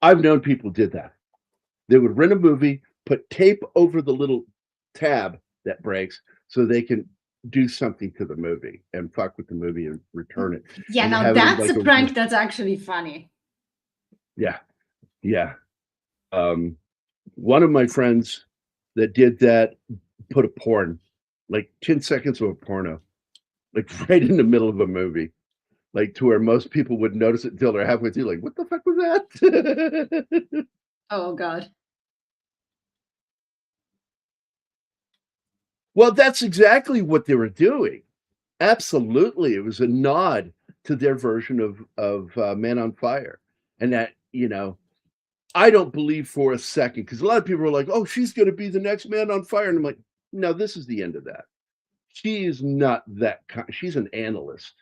I've known people did that. They would rent a movie, put tape over the little tab that breaks so they can do something to the movie and fuck with the movie and return it. Yeah, and now have it in, that's like, a prank that's actually funny. Yeah. One of my friends that did that put a porn, like 10 seconds of a porno, like right in the middle of a movie, like to where most people wouldn't notice it until they're halfway through, like, what the fuck was that? Oh God. Well, that's exactly what they were doing. Absolutely. It was a nod to their version of Man on Fire. And that, you know, I don't believe for a second, because a lot of people are like, oh, she's going to be the next Man on Fire. And I'm like, no, this is the end of that. She is not that kind. She's an analyst.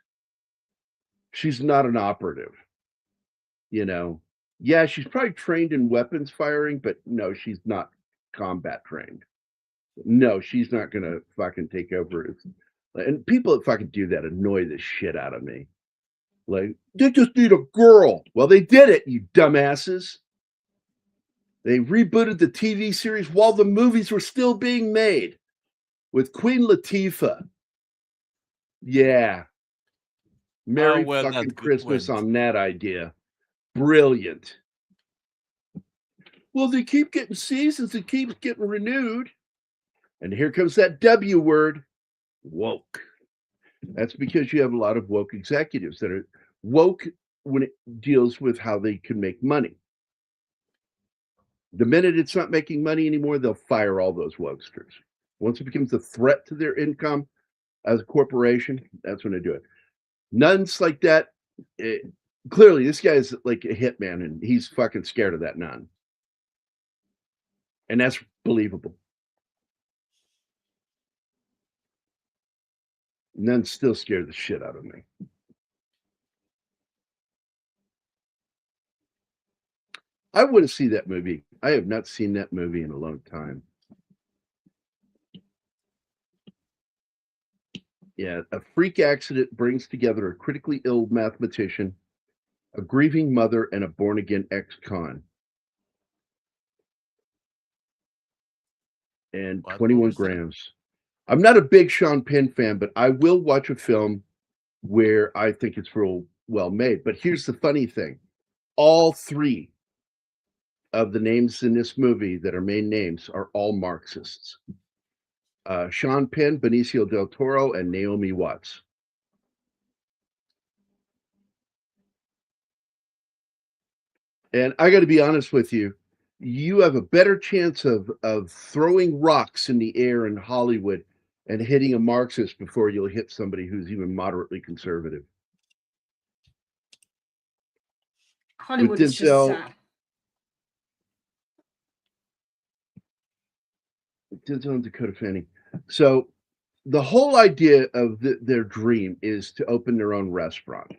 She's not an operative. You know, yeah, she's probably trained in weapons firing, but no, she's not combat trained. No, she's not going to fucking take over. And people that fucking do that annoy the shit out of me. Like, they just need a girl. Well, they did it, you dumbasses. They rebooted the TV series while the movies were still being made with Queen Latifah. Yeah. Merry well, fucking that Christmas went. on that idea. Brilliant. Well, they keep getting seasons, it keeps getting renewed. And here comes that W word, woke. That's because you have a lot of woke executives that are woke when it deals with how they can make money. The minute it's not making money anymore, they'll fire all those wokesters. Once it becomes a threat to their income as a corporation, that's when they do it. Nuns like that, clearly this guy's like a hitman and he's fucking scared of that nun. And that's believable. Nuns still scare the shit out of me. I want to see that movie. I have not seen that movie in a long time. Yeah, a freak accident brings together a critically ill mathematician, a grieving mother, and a born-again ex-con. And What 21 movie is that? grams. I'm not a big Sean Penn fan, but I will watch a film where I think it's real well made. But here's the funny thing. All three of the names in this movie that are main names are all Marxists. Sean Penn, Benicio del Toro, and Naomi Watts. And I got to be honest with you, you have a better chance of throwing rocks in the air in Hollywood and hitting a Marxist before you'll hit somebody who's even moderately conservative. Hollywood is just Denzel- sad. Denzel and Dakota Fanning. So the whole idea of their dream is to open their own restaurant.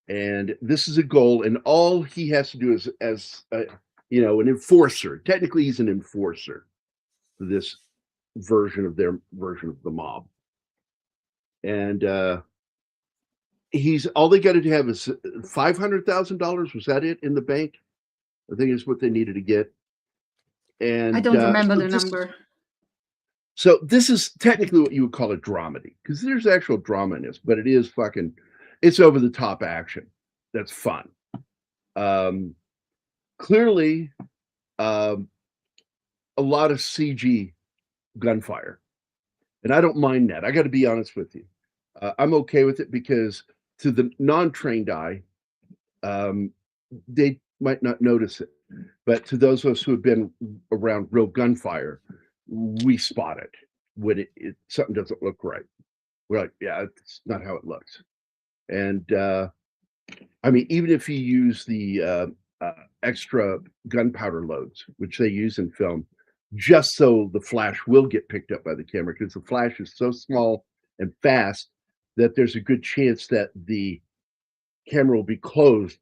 And this is a goal, and all he has to do is, as you know, an enforcer. Technically, he's an enforcer for this version of their version of the mob. And he's all they got to have is $500,000. Was that it in the bank? I think is what they needed to get. And I don't remember so the this- number. So this is technically what you would call a dramedy, because there's actual drama in this, but it is fucking, it's over the top action. That's fun. Clearly, a lot of CG gunfire, and I don't mind that. I got to be honest with you. I'm okay with it because to the non-trained eye, they might not notice it, but to those of us who have been around real gunfire, we spot it when something doesn't look right. We're like, yeah, it's not how it looks. And I mean, even if you use the extra gunpowder loads, which they use in film, just so the flash will get picked up by the camera, because the flash is so small and fast that there's a good chance that the camera will be closed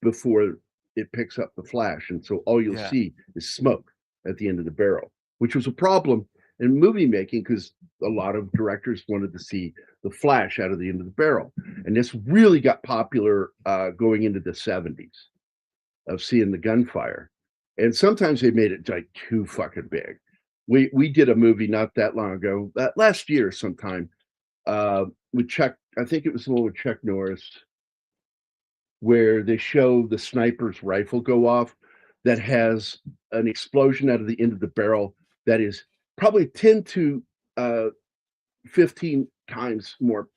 before it picks up the flash. And so all you'll see is smoke at the end of the barrel, which was a problem in movie making because a lot of directors wanted to see the flash out of the end of the barrel. And this really got popular going into the 70s of seeing the gunfire. And sometimes they made it like too fucking big. We did a movie not that long ago, last year sometime, with Chuck, I think it was the one with Chuck Norris, where they show the sniper's rifle go off that has an explosion out of the end of the barrel that is probably 10 to 15 times more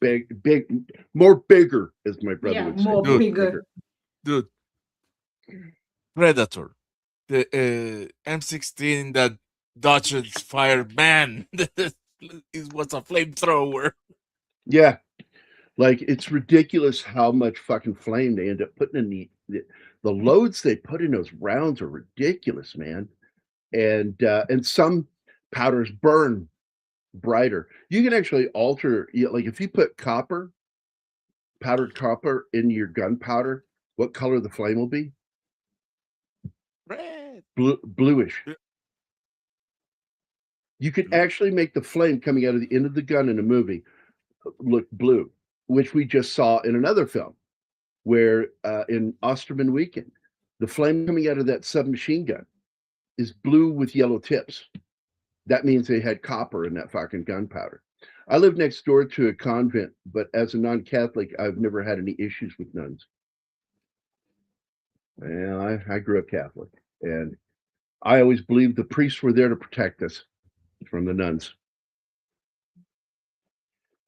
bigger, as my brother would say. More bigger. Dude, Predator, the M16 that dodges fire, man, it was a flamethrower. Yeah. Like, it's ridiculous how much fucking flame they end up putting in the loads they put in those rounds are ridiculous, man. And some powders burn brighter. You can actually alter, like if you put powdered copper in your gunpowder, what color the flame will be? Red. Bluish. You could actually make the flame coming out of the end of the gun in a movie look blue, which we just saw in another film where in Osterman Weekend, the flame coming out of that submachine gun is blue with yellow tips. That means they had copper in that fucking gunpowder. I live next door to a convent, but as a non-Catholic, I've never had any issues with nuns. Well, I grew up Catholic, and I always believed the priests were there to protect us from the nuns.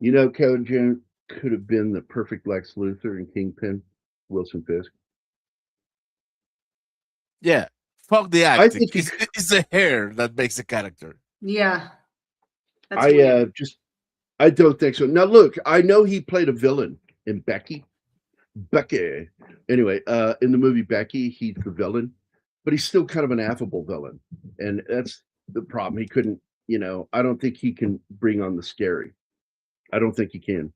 You know, Kevin Jones could have been the perfect Lex Luthor in Kingpin, Wilson Fisk. Yeah, fuck the I acting. think It's the hair that makes the character. Yeah. That's weird. I don't think so. Now look, I know he played a villain in Becky. Anyway, in the movie Becky, he's the villain, but he's still kind of an affable villain. And that's the problem. He couldn't, I don't think he can bring on the scary. I don't think he can.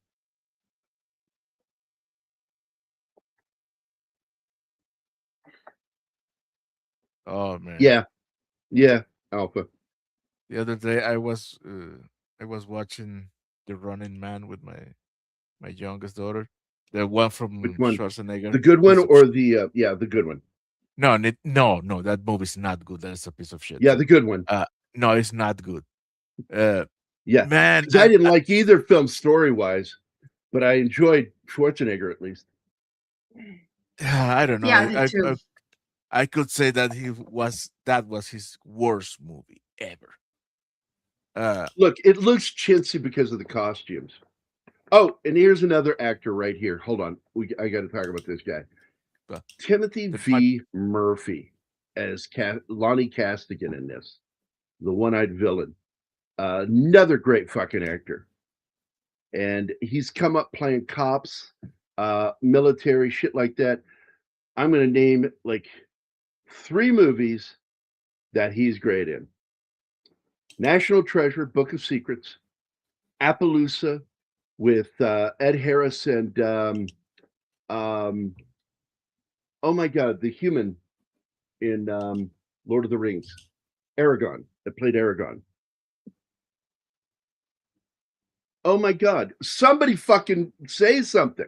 Oh man. Yeah, Alpha. The other day I was watching The Running Man with my youngest daughter. The one from Which one? Schwarzenegger. The good one or the the good one? No, that movie's not good. That's a piece of shit. Yeah, the good one. No, it's not good. Yeah, man, I didn't like either film story-wise, but I enjoyed Schwarzenegger at least. I don't know. Yeah, I did too. I could say that that was his worst movie ever. Look, it looks chintzy because of the costumes. Oh, and here's another actor right here. Hold on, I got to talk about this guy, Timothy V. Murphy as Lonnie Castigan in this, the one-eyed villain. Another great fucking actor, and he's come up playing cops, military shit like that. I'm going to name like 3 movies that he's great in: National Treasure, Book of Secrets, Appaloosa with Ed Harris and oh my God, the human in Lord of the Rings, Aragorn, that played Aragorn. Oh my God, somebody fucking say something.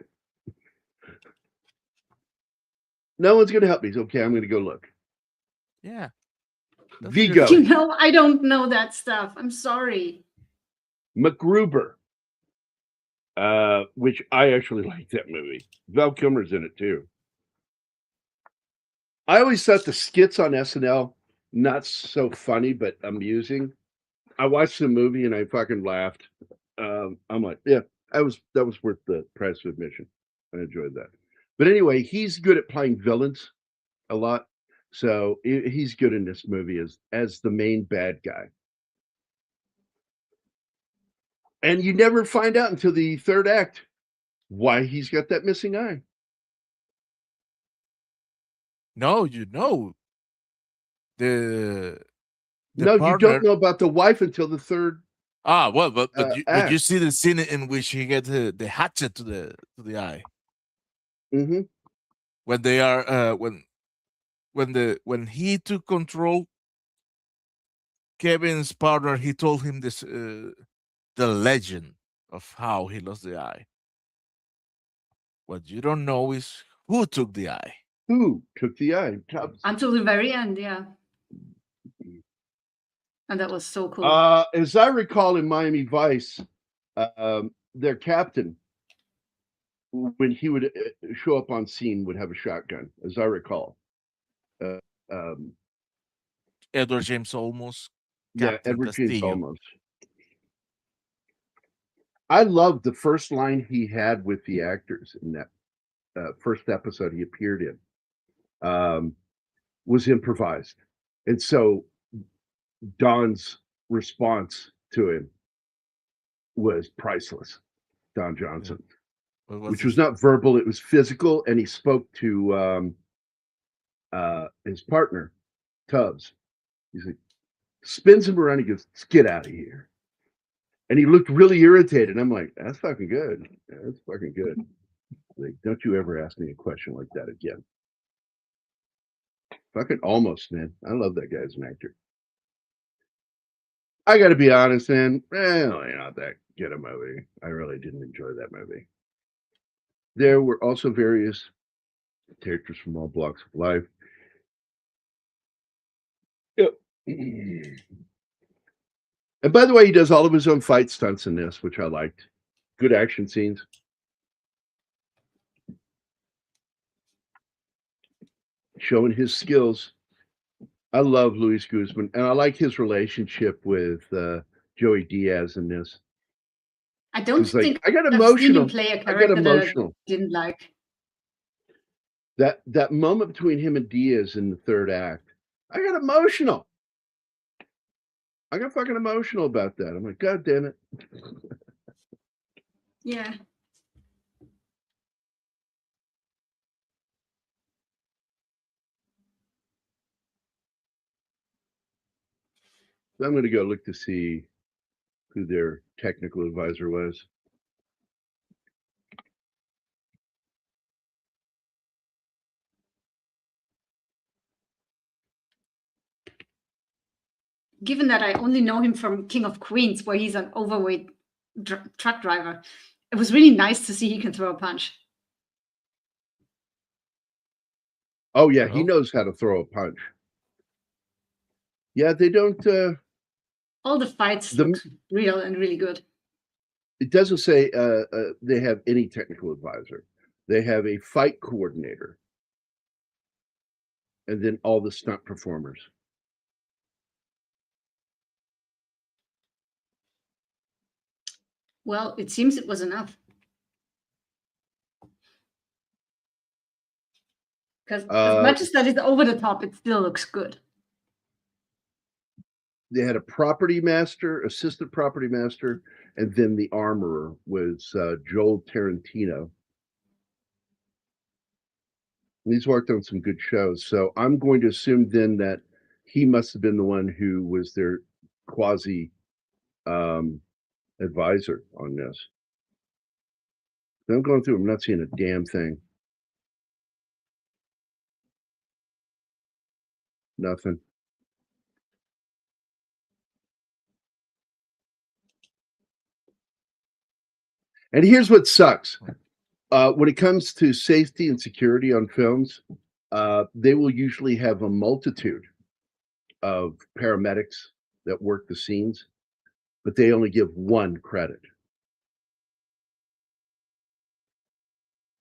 No one's going to help me. Okay, I'm going to go look. Yeah. Vigo. I don't know that stuff. I'm sorry. MacGruber, which I actually like that movie. Val Kilmer's in it too. I always thought the skits on SNL not so funny but amusing. I watched the movie and I fucking laughed. I'm like, yeah, that was worth the price of admission. I enjoyed that. But anyway, he's good at playing villains a lot, so he's good in this movie as the main bad guy. And you never find out until the third act why he's got that missing eye. No, you know the No, you partner. don't know about the wife until the third Well, but act. you see the scene in which he gets the hatchet to the eye Mm-hmm. when they are when he took control. Kevin's partner, he told him this the legend of how he lost the eye. What you don't know is who took the eye. Who took the eye? Tubbs. Until the very end, yeah. And that was so cool. As I recall in Miami Vice, their captain, when he would show up on scene, would have a shotgun, as I recall. Edward James Olmos. Yeah, Captain Edward James Castillo. Olmos. I loved the first line he had with the actors in that first episode he appeared in. Was improvised. And so Don's response to him was priceless. Don Johnson. Which was not verbal, it was physical, and he spoke to his partner, Tubbs. He's like, spins him around, he goes, let's get out of here. And he looked really irritated. I'm like, that's fucking good. That's fucking good. Like, don't you ever ask me a question like that again. Fucking almost, man. I love that guy as an actor. I gotta be honest, man. Really not that good a movie. I really didn't enjoy that movie. There were also various characters from all blocks of life. Yep. And by the way, he does all of his own fight stunts in this, which I liked. Good action scenes. Showing his skills. I love Luis Guzmán, and I like his relationship with Joey Diaz in this. I don't He's like, think I got I've emotional. seen him play a I character got emotional. that I didn't like. That moment between him and Diaz in the third act, I got emotional. I got fucking emotional about that. I'm like, God damn it. Yeah. So I'm going to go look to see who their technical advisor was. Given that I only know him from King of Queens, where he's an overweight truck driver, it was really nice to see he can throw a punch. Oh, yeah, he knows how to throw a punch. Yeah, they don't... all the fights look real and really good. It doesn't say they have any technical advisor. They have a fight coordinator. And then all the stunt performers. Well, it seems it was enough. Because as much as that is over the top, it still looks good. They had a property master, assistant property master, and then the armorer was Joel Tarantino. He's worked on some good shows. So I'm going to assume then that he must have been the one who was their quasi advisor on this. I'm going through, I'm not seeing a damn thing. Nothing. And here's what sucks. When it comes to safety and security on films, they will usually have a multitude of paramedics that work the scenes, but they only give one credit.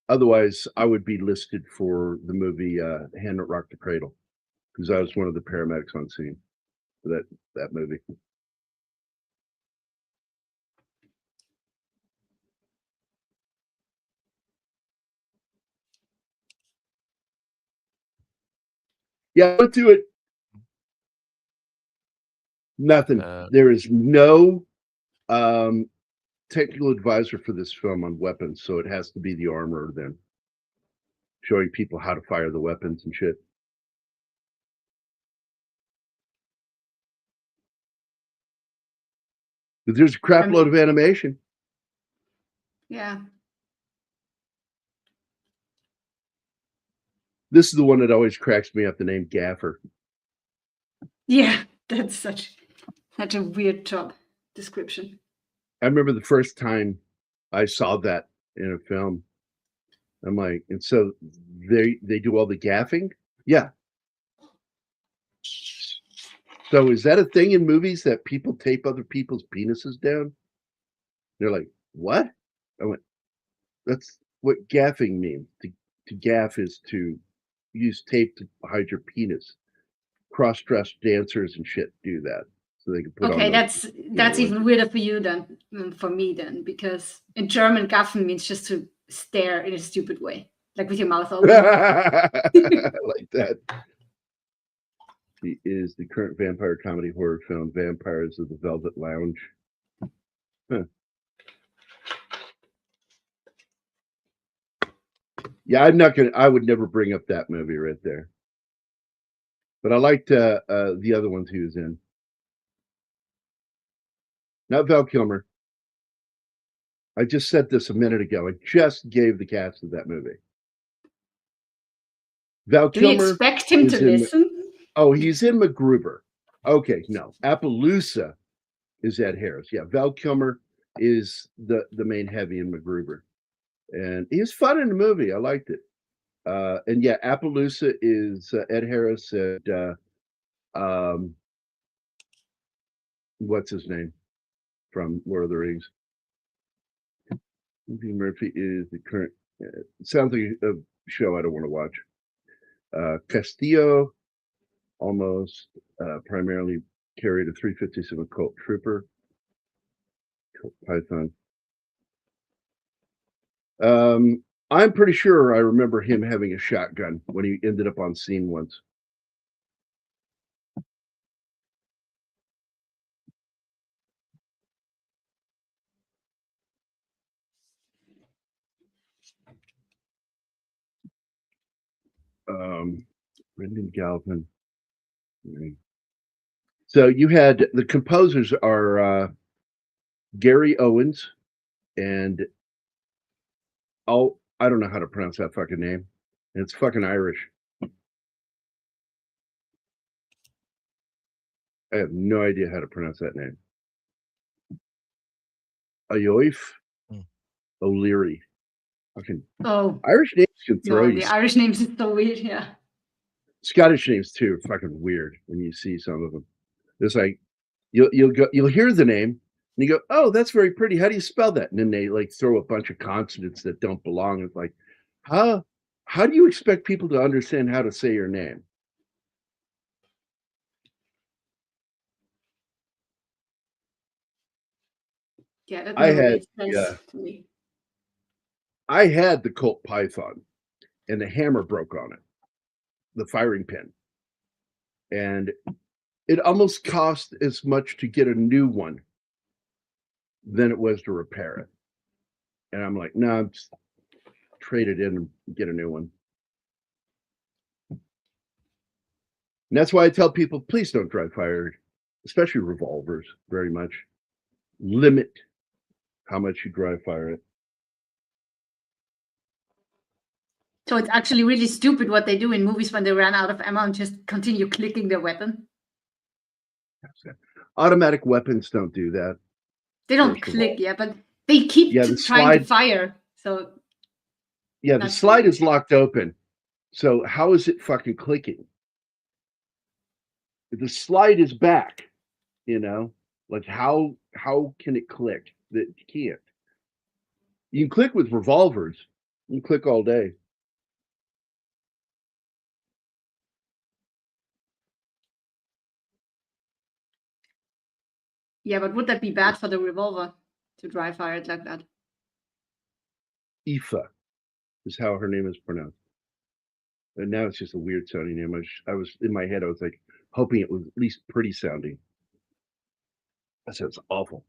Otherwise, I would be listed for the movie Hand That Rocked the Cradle, because I was one of the paramedics on scene for that movie. Yeah, let's do it. Nothing. There is no technical advisor for this film on weapons, so it has to be the armorer then, showing people how to fire the weapons and shit. But there's a crap load of animation. Yeah. This is the one that always cracks me up, the name Gaffer. Yeah, that's such a weird job description. I remember the first time I saw that in a film. I'm like, and so they do all the gaffing? Yeah. So is that a thing in movies that people tape other people's penises down? They're like, what? I went, that's what gaffing means. To gaff is to use tape to hide your penis. Cross-dressed dancers and shit do that. So they can put okay, on that's even weirder for you than for me then, because in German gaffen means just to stare in a stupid way, like with your mouth open. I like that. He is the current vampire comedy horror film Vampires of the Velvet Lounge. Huh. Yeah, I would never bring up that movie right there. But I liked the other ones he was in. Not Val Kilmer. I just said this a minute ago. I just gave the cast of that movie. Val Do you Kilmer. expect him to listen? Oh, he's in MacGruber. Okay, no. Appaloosa is Ed Harris. Yeah, Val Kilmer is the main heavy in MacGruber. And he was fun in the movie. I liked it. And yeah, Appaloosa is Ed Harris and what's his name from Lord of the Rings? Murphy is the current. Sounds like a show I don't want to watch. Castillo almost primarily carried a 357 Colt Trooper. Colt Python. I'm pretty sure I remember him having a shotgun when he ended up on scene once. Brendan Galvin. So you had the composers are Gary Owens and I don't know how to pronounce that fucking name. It's fucking Irish. I have no idea how to pronounce that name. Ayoif O'Leary. Fucking Irish names can throw you. The Irish names is so weird, yeah. Scottish names too are fucking weird when you see some of them. It's like you'll hear the name and you go, oh, that's very pretty. How do you spell that? And then they like throw a bunch of consonants that don't belong. It's like, how do you expect people to understand how to say your name? Yeah, that never made sense to me. I had the Colt Python and the hammer broke on it, the firing pin. And it almost cost as much to get a new one than it was to repair it. And I'm like, no, I'm just trade it in and get a new one. And that's why I tell people, please don't dry fire, especially revolvers, very much. Limit how much you dry fire it. So it's actually really stupid what they do in movies when they run out of ammo and just continue clicking their weapon. Automatic weapons don't do that. They don't click, but they keep trying to fire. So the slide is locked open. So how is it fucking clicking? The slide is back, like how can it click? That you can't. You can click with revolvers, You click all day. Yeah, but would that be bad for the revolver to dry fire it like that? Aoife is how her name is pronounced. And now it's just a weird sounding name. I was in my head, I was like hoping it was at least pretty sounding. That sounds awful.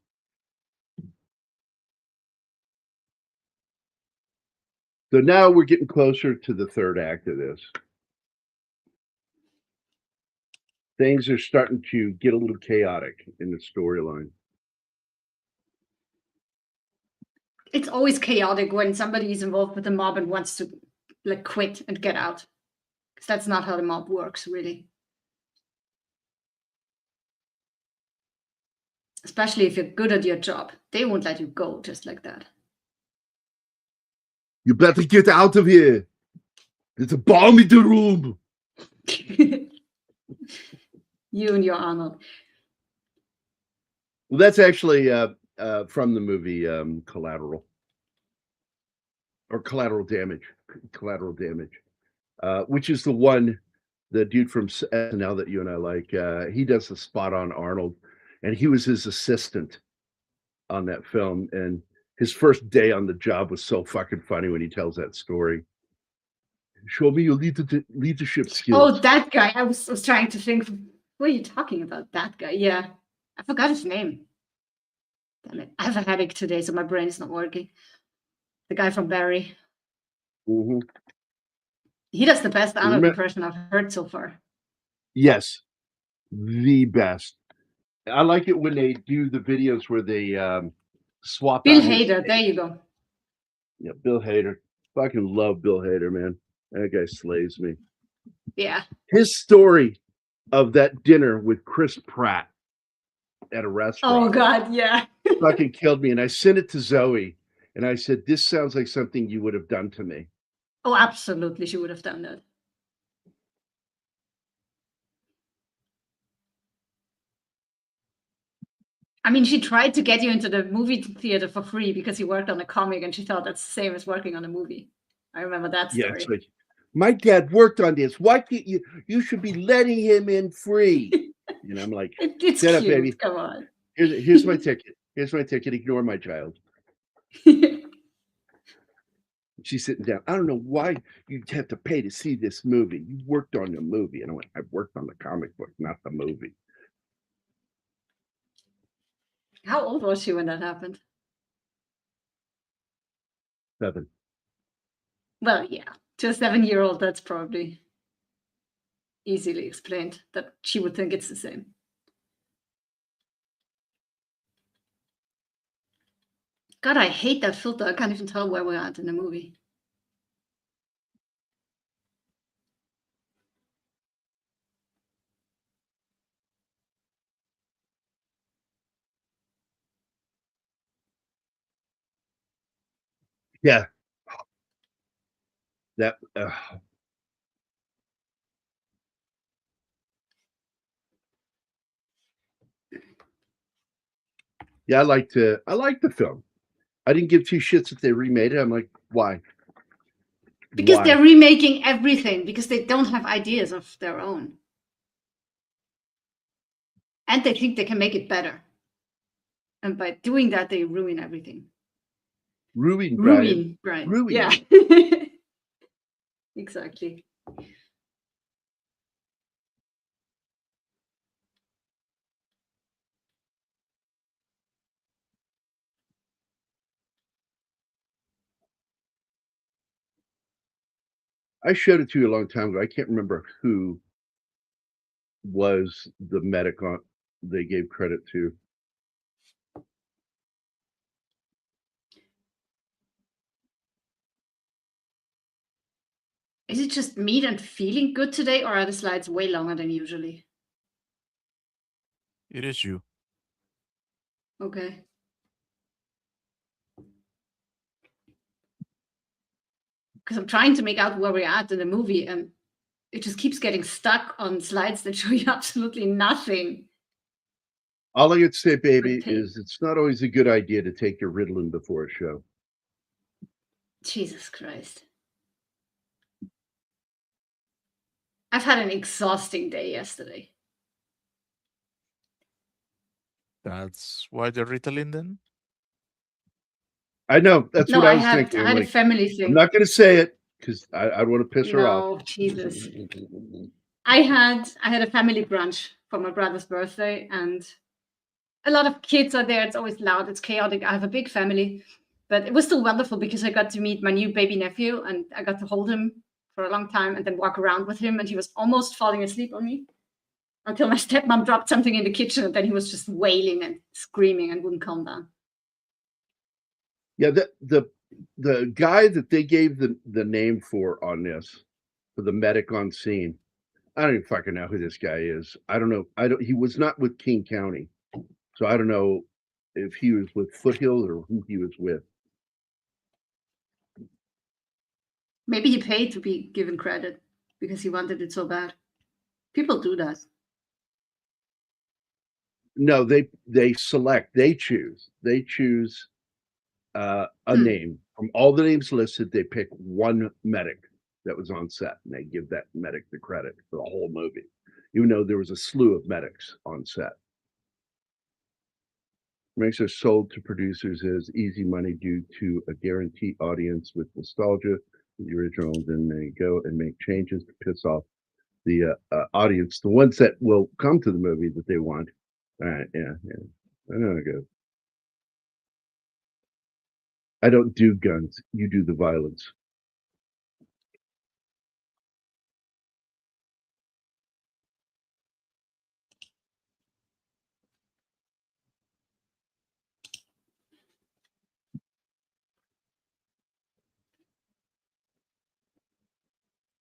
So now we're getting closer to the third act of this. Things are starting to get a little chaotic in the storyline. It's always chaotic when somebody is involved with the mob and wants to like quit and get out. Because that's not how the mob works, really. Especially if you're good at your job. They won't let you go just like that. You better get out of here. There's a bomb in the room. You and your Arnold. Well, that's actually from the movie Collateral. Or Collateral Damage. Collateral Damage. Which is the one, the dude from SNL that you and I like. He does the spot on Arnold. And he was his assistant on that film. And his first day on the job was so fucking funny when he tells that story. Show me your leadership skills. Oh, that guy. I was trying to think, what are you talking about? That guy. Yeah. I forgot his name. Damn it. I have a headache today, so my brain is not working. The guy from Barry. Mm-hmm. He does the best Arnold impression I've heard so far. Yes. The best. I like it when they do the videos where they swap Bill out his Hader. There you go. Yeah, Bill Hader. Fucking love Bill Hader, man. That guy slays me. Yeah. His story of that dinner with Chris Pratt at a restaurant. Oh, God, yeah. Fucking killed me. And I sent it to Zoe. And I said, this sounds like something you would have done to me. Oh, absolutely. She would have done that. I mean, she tried to get you into the movie theater for free because you worked on a comic and she thought that's the same as working on a movie. I remember that story. Yeah, it's like, my dad worked on this. Why can't you should be letting him in free. And I'm like, it's shut cute. up, baby. Come on. Here's my ticket. Here's my ticket. Ignore my child. She's sitting down. I don't know why you have to pay to see this movie. You worked on the movie. And I went, I worked on the comic book, not the movie. How old was she when that happened? 7. Well, yeah. To a 7-year-old, that's probably easily explained that she would think it's the same. God, I hate that filter. I can't even tell where we're at in the movie. Yeah. That yeah, I like the film. I didn't give 2 shits if they remade it. I'm like, why? Because Why? they're remaking everything because they don't have ideas of their own. And they think they can make it better. And by doing that, they ruin everything. Ruin, Brian. Ruin. Yeah. Exactly. I showed it to you a long time ago. I can't remember who was the medic on they gave credit to. Is it just me and feeling good today, or are the slides way longer than usually? It is you. Okay. Because I'm trying to make out where we're at in the movie, and it just keeps getting stuck on slides that show you absolutely nothing. All I could say, baby, Okay. is it's not always a good idea to take your Ritalin before a show. Jesus Christ. I've had an exhausting day yesterday. That's why the Ritalin then? I know. That's No, what I I was had thinking. I I'm had a like, family I'm thing. not going to say it because I don't want to piss her off. No, Jesus. I had a family brunch for my brother's birthday, and a lot of kids are there. It's always loud. It's chaotic. I have a big family, but it was still wonderful because I got to meet my new baby nephew, and I got to hold him for a long time and then walk around with him. And he was almost falling asleep on me until my stepmom dropped something in the kitchen, and then he was just wailing and screaming and wouldn't calm down. Yeah, the guy that they gave the name for on this, for the medic on scene, I don't even fucking know who this guy is. I don't know. He was not with King County, so I don't know if he was with Foothill or who he was with. Maybe he paid to be given credit because he wanted it so bad. People do that. No, they select, they choose a name from all the names listed. They pick one medic that was on set, and they give that medic the credit for the whole movie, even though there was a slew of medics on set. Makes are sold to producers as easy money due to a guaranteed audience with nostalgia for the original. Then they go and make changes to piss off the audience, the ones that will come to the movie that they want. All right, yeah. I know how it goes. I don't do guns. You do the violence.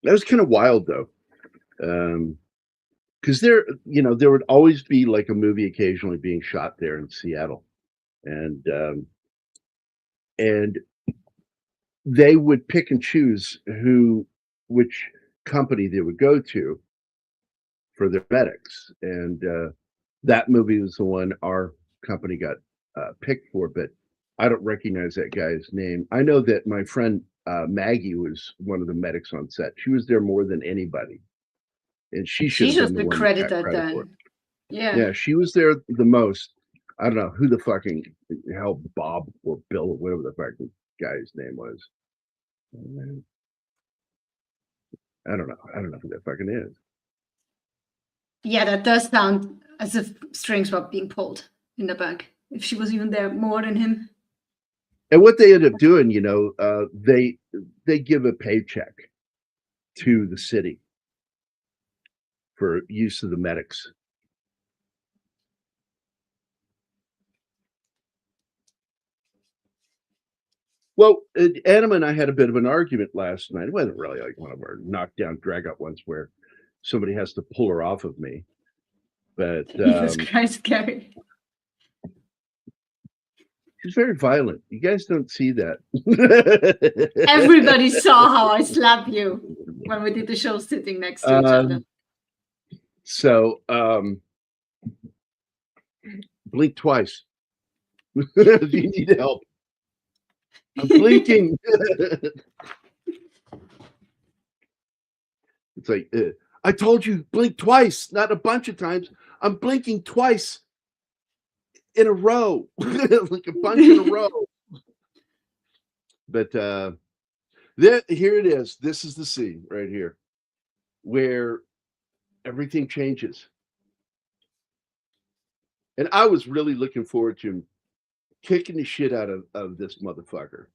That was kind of wild, though, because there would always be like a movie occasionally being shot there in Seattle, and they would pick and choose which company they would go to for their medics, and that movie was the one our company got picked for, but I don't recognize that guy's name. I know that my friend Maggie was one of the medics on set. She was there more than anybody, and she should have been the one that got credited credit for it. then. Yeah. Yeah, she was there the most. I don't know who the fucking hell Bob or Bill or whatever the fucking guy's name was. I don't know who that fucking is. Yeah, that does sound as if strings were being pulled in the back. If she was even there more than him. And what they end up doing, they give a paycheck to the city for use of the medics. Well, Adam and I had a bit of an argument last night. It wasn't really like one of our knockdown, drag-out ones where somebody has to pull her off of me. But Jesus Christ, Gary. she's very violent. You guys don't see that. Everybody saw how I slapped you when we did the show sitting next to each other. So, blink twice if you need help. I'm blinking. It's like, I told you, blink twice, not a bunch of times. I'm blinking twice in a row, like a bunch in a row. But here it is. This is the scene right here where everything changes. And I was really looking forward to kicking the shit out of this motherfucker.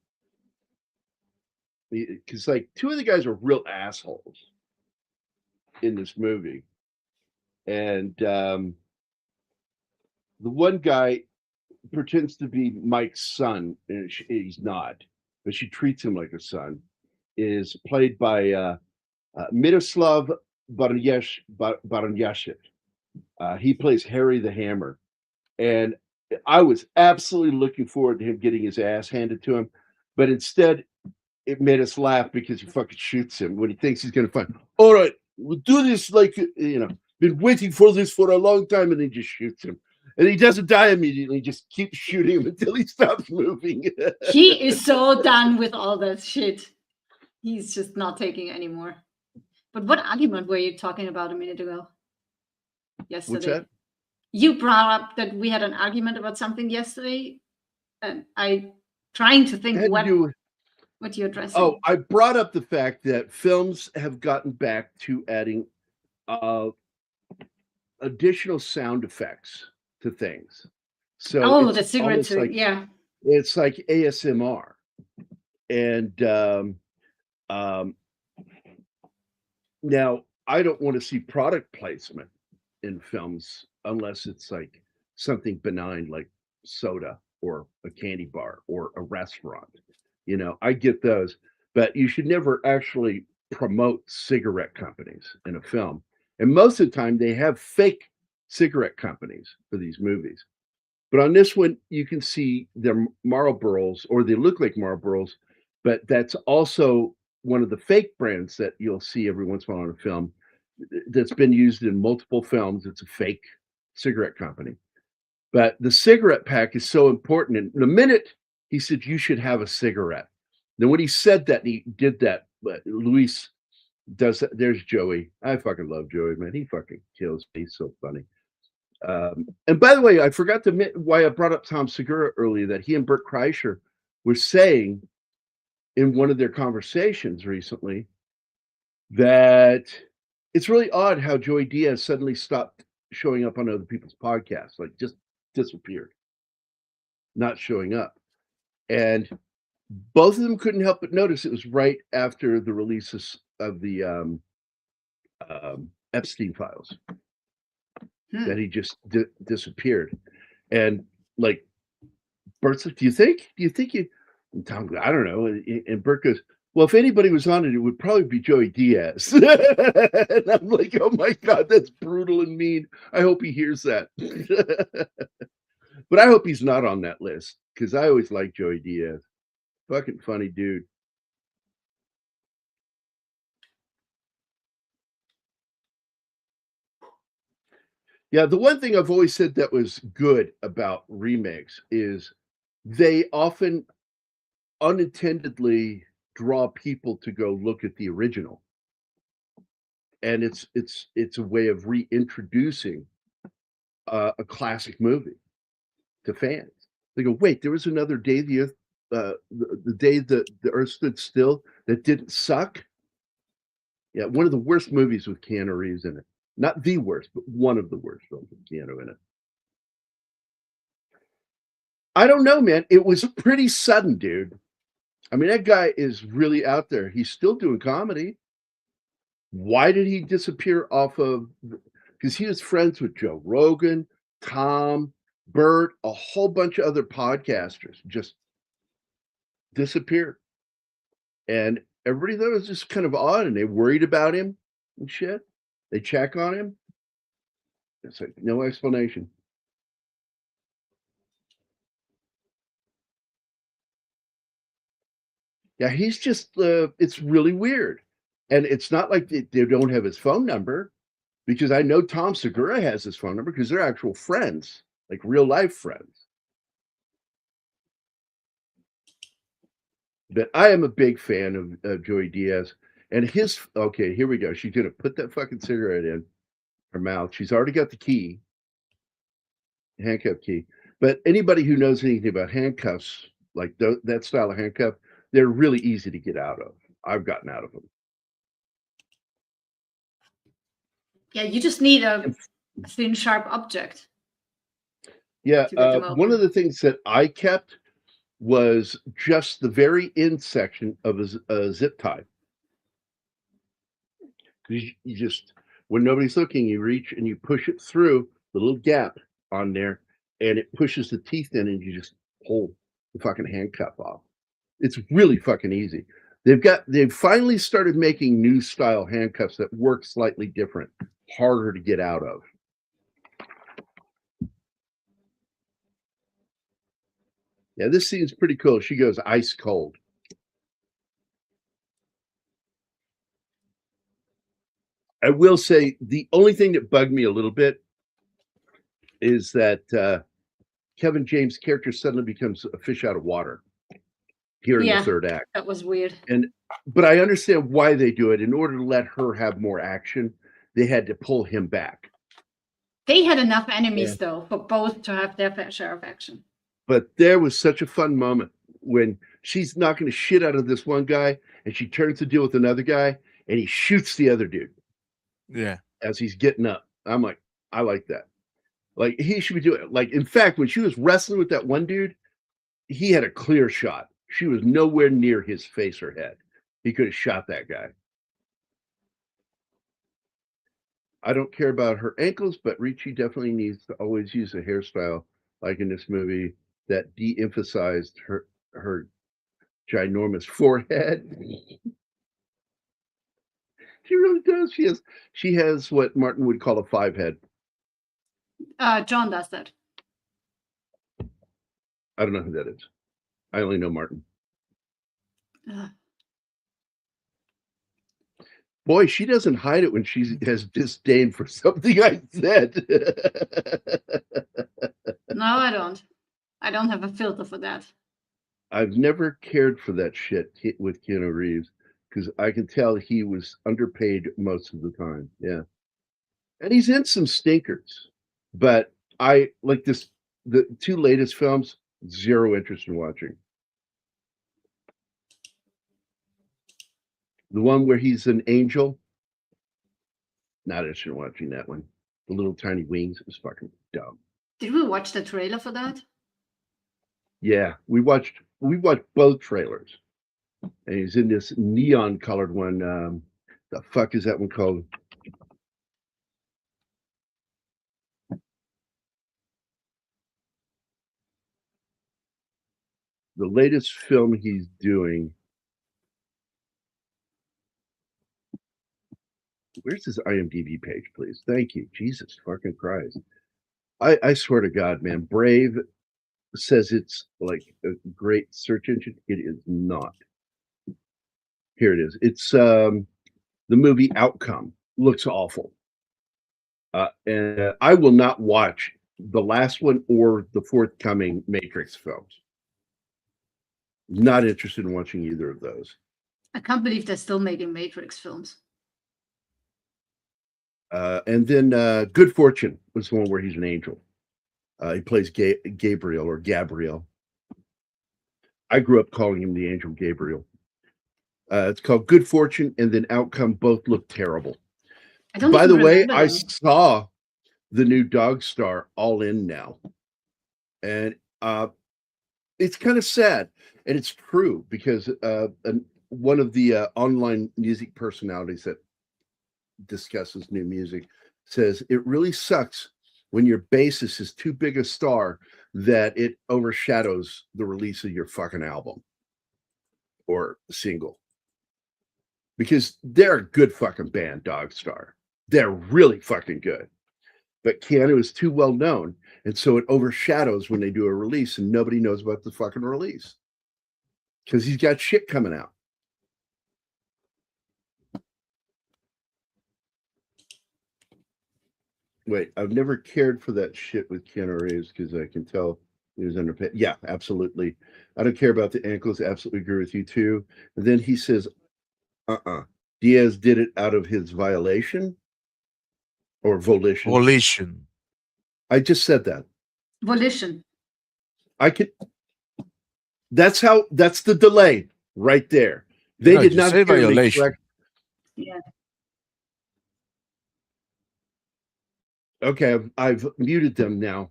Because like two of the guys are real assholes in this movie. And the one guy pretends to be Mike's son, and he's not, but she treats him like a son, is played by Miroslav Baranyashev. He plays Harry the Hammer. And I was absolutely looking forward to him getting his ass handed to him, but instead it made us laugh because he fucking shoots him when he thinks he's going to find. All right, we'll do this like, been waiting for this for a long time, and then just shoots him. And he doesn't die immediately, just keep shooting him until he stops moving. He is so done with all that shit. He's just not taking it anymore. But what argument were you talking about a minute ago? Yesterday. What's that? You brought up that we had an argument about something yesterday, and I trying to think what you're addressing. Oh, I brought up the fact that films have gotten back to adding additional sound effects to things. So the cigarette too, yeah. It's like ASMR. And now I don't want to see product placement in films unless it's like something benign like soda or a candy bar or a restaurant. You know, I get those, but you should never actually promote cigarette companies in a film. And most of the time they have fake cigarette companies for these movies. But on this one, you can see they're Marlboros, or they look like Marlboros, but that's also one of the fake brands that you'll see every once in a while in a film that's been used in multiple films. It's a fake cigarette company. But the cigarette pack is so important. And the minute he said, you should have a cigarette. Then when he said that, he did that. But Luis does that. There's Joey. I fucking love Joey, man. He fucking kills me. He's so funny. And by the way, I forgot to admit why I brought up Tom Segura earlier, that he and Bert Kreischer were saying in one of their conversations recently that it's really odd how Joey Diaz suddenly stopped showing up on other people's podcasts, like just disappeared, not showing up. And both of them couldn't help but notice it was right after the releases of the Epstein files that he just disappeared. And like Bert said, do you think you, and Tom goes, I don't know. And Bert goes, well, if anybody was on it, it would probably be Joey Diaz. And I'm like, oh my God, that's brutal and mean. I hope he hears that. But I hope he's not on that list, because I always like Joey Diaz. Fucking funny dude. Yeah, the one thing I've always said that was good about remakes is they often unintendedly draw people to go look at the original. And it's a way of reintroducing a classic movie to fans. They go, wait, there was another day the day the Earth stood still that didn't suck. Yeah, one of the worst movies with Keanu Reeves in it. Not the worst, but one of the worst films with Keanu in it. I don't know, man. It was pretty sudden, dude. I mean, that guy is really out there. He's still doing comedy. Why did he disappear off of? Because he was friends with Joe Rogan, Tom, Bert, a whole bunch of other podcasters just disappeared. And everybody thought it was just kind of odd, and they worried about him and shit. They check on him. It's like no explanation. Yeah, he's just, it's really weird. And it's not like they don't have his phone number, because I know Tom Segura has his phone number because they're actual friends, like real life friends. But I am a big fan of Joey Diaz and his, okay, here we go. She's going to put that fucking cigarette in her mouth. She's already got the key, handcuff key. But anybody who knows anything about handcuffs, like that style of handcuff, they're really easy to get out of. I've gotten out of them. Yeah, you just need a thin, sharp object. Yeah, one of the things that I kept was just the very end section of a zip tie. You just, when nobody's looking, you reach and you push it through the little gap on there, and it pushes the teeth in, and you just pull the fucking handcuff off. It's really fucking easy. They've finally started making new style handcuffs that work slightly different, harder to get out of. Yeah, this scene's pretty cool. She goes ice cold. I will say the only thing that bugged me a little bit is that Kevin James' character suddenly becomes a fish out of water here in the third act. That was weird. But I understand why they do it. In order to let her have more action, they had to pull him back. They had enough enemies, though, for both to have their fair share of action. But there was such a fun moment when she's knocking the shit out of this one guy, and she turns to deal with another guy, and he shoots the other dude. Yeah. As he's getting up. I'm like, I like that. Like, he should be doing it. Like, in fact, when she was wrestling with that one dude, he had a clear shot. She was nowhere near his face or head. He could have shot that guy. I don't care about her ankles, but Ricci definitely needs to always use a hairstyle, like in this movie, that de-emphasized her ginormous forehead. She really does. She has what Martin would call a 5 head. John does that. I don't know who that is. I only know Martin. Boy, she doesn't hide it when she has disdain for something I said. No, I don't. I don't have a filter for that. I've never cared for that shit with Keanu Reeves because I can tell he was underpaid most of the time. Yeah. And he's in some stinkers. But I like this, the 2 latest films, zero interest in watching. The one where he's an angel, not interested in watching that one. The little tiny wings was fucking dumb. Did we watch the trailer for that? Yeah, we watched both trailers. And he's in this neon colored one. The fuck is that one called? The latest film he's doing. Where's his IMDb page, please? Thank you. Jesus fucking Christ. I swear to God, man, Brave says it's like a great search engine. It is not. Here it is. It's the movie Outcome. Looks awful. And I will not watch the last one or the forthcoming Matrix films. Not interested in watching either of those. I can't believe they're still making Matrix films. And then Good Fortune was the one where he's an angel. He plays Gabriel or Gabriel. I grew up calling him the angel Gabriel. It's called Good Fortune, and then Outcome. Both look terrible. By the way, I saw the new Dog Star All In now. And it's kind of sad. And it's true because one of the online music personalities that discusses new music says it really sucks when your bassist is too big a star that it overshadows the release of your fucking album or single. Because they're a good fucking band, Dog Star. They're really fucking good. But Keanu is too well known, and so it overshadows when they do a release and nobody knows about the fucking release. Because he's got shit coming out. Wait, I've never cared for that shit with Keanu Reeves because I can tell he was underpaid. Yeah, absolutely. I don't care about the ankles. Absolutely agree with you too. And then he says, Diaz did it out of his violation or volition. Volition. I just said that. Volition. That's the delay right there. They did not say violation. Yeah. Okay, I've muted them now.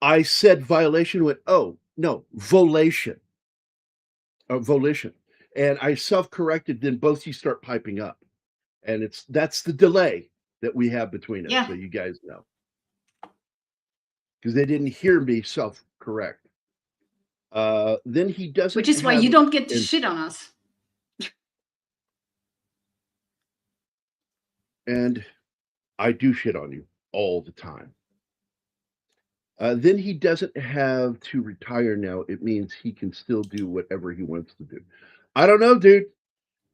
I said violation, went, oh, no, volation. Volition. And I self-corrected, then both you start piping up. And that's the delay that we have between us, so you guys know. Because they didn't hear me self-correct. Then he doesn't. Which is why you don't get to shit on us. And I do shit on you all the time. Then he doesn't have to retire now. It means he can still do whatever he wants to do. I don't know, dude.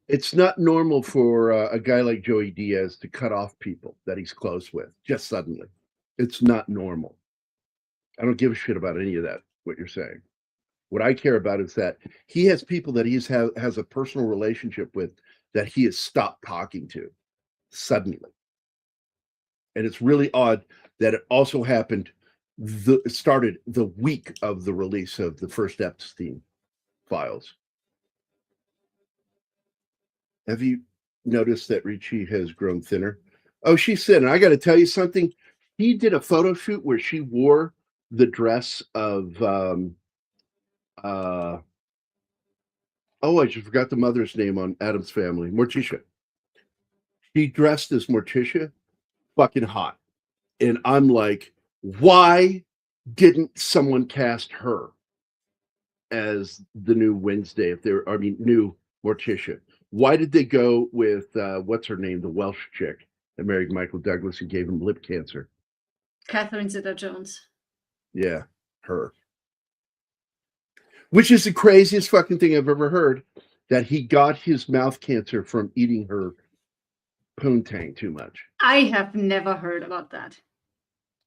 It's not normal for a guy like Joey Diaz to cut off people that he's close with just suddenly. It's not normal. I don't give a shit about any of that, what you're saying. What I care about is that he has people that has a personal relationship with that he has stopped talking to suddenly. And it's really odd that it also happened it started the week of the release of the first Epstein files. Have you noticed that Ricci has grown thinner? Oh, she's thin. And I got to tell you something. He did a photo shoot where she wore the dress of oh, I just forgot the mother's name on Adam's Family, Morticia. She dressed as Morticia, fucking hot. And I'm like, why didn't someone cast her as the new Wednesday? New Morticia. Why did they go with what's her name, the Welsh chick that married Michael Douglas and gave him lip cancer? Catherine Zeta-Jones. Yeah, her. Which is the craziest fucking thing I've ever heard, that he got his mouth cancer from eating her poontang too much. I have never heard about that.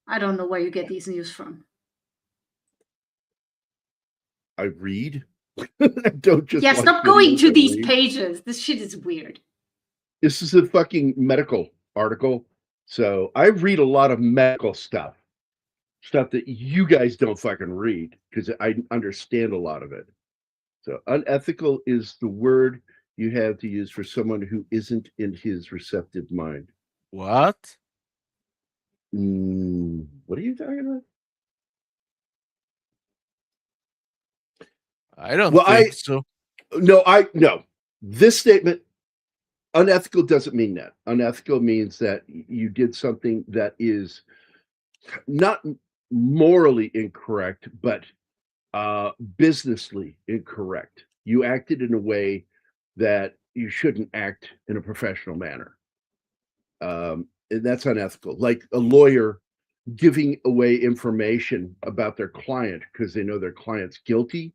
I don't know where you get these news from. I read. I don't just stop going to these pages. This shit is weird. This is a fucking medical article. So I read a lot of medical stuff that you guys don't fucking read because I understand a lot of it. So unethical is the word you have to use for someone who isn't in his receptive mind. What? What are you talking about? I don't think so. No. This statement, unethical doesn't mean that. Unethical means that you did something that is not morally incorrect, but businessly incorrect. You acted in a way that you shouldn't act in a professional manner. And that's unethical. Like a lawyer giving away information about their client because they know their client's guilty.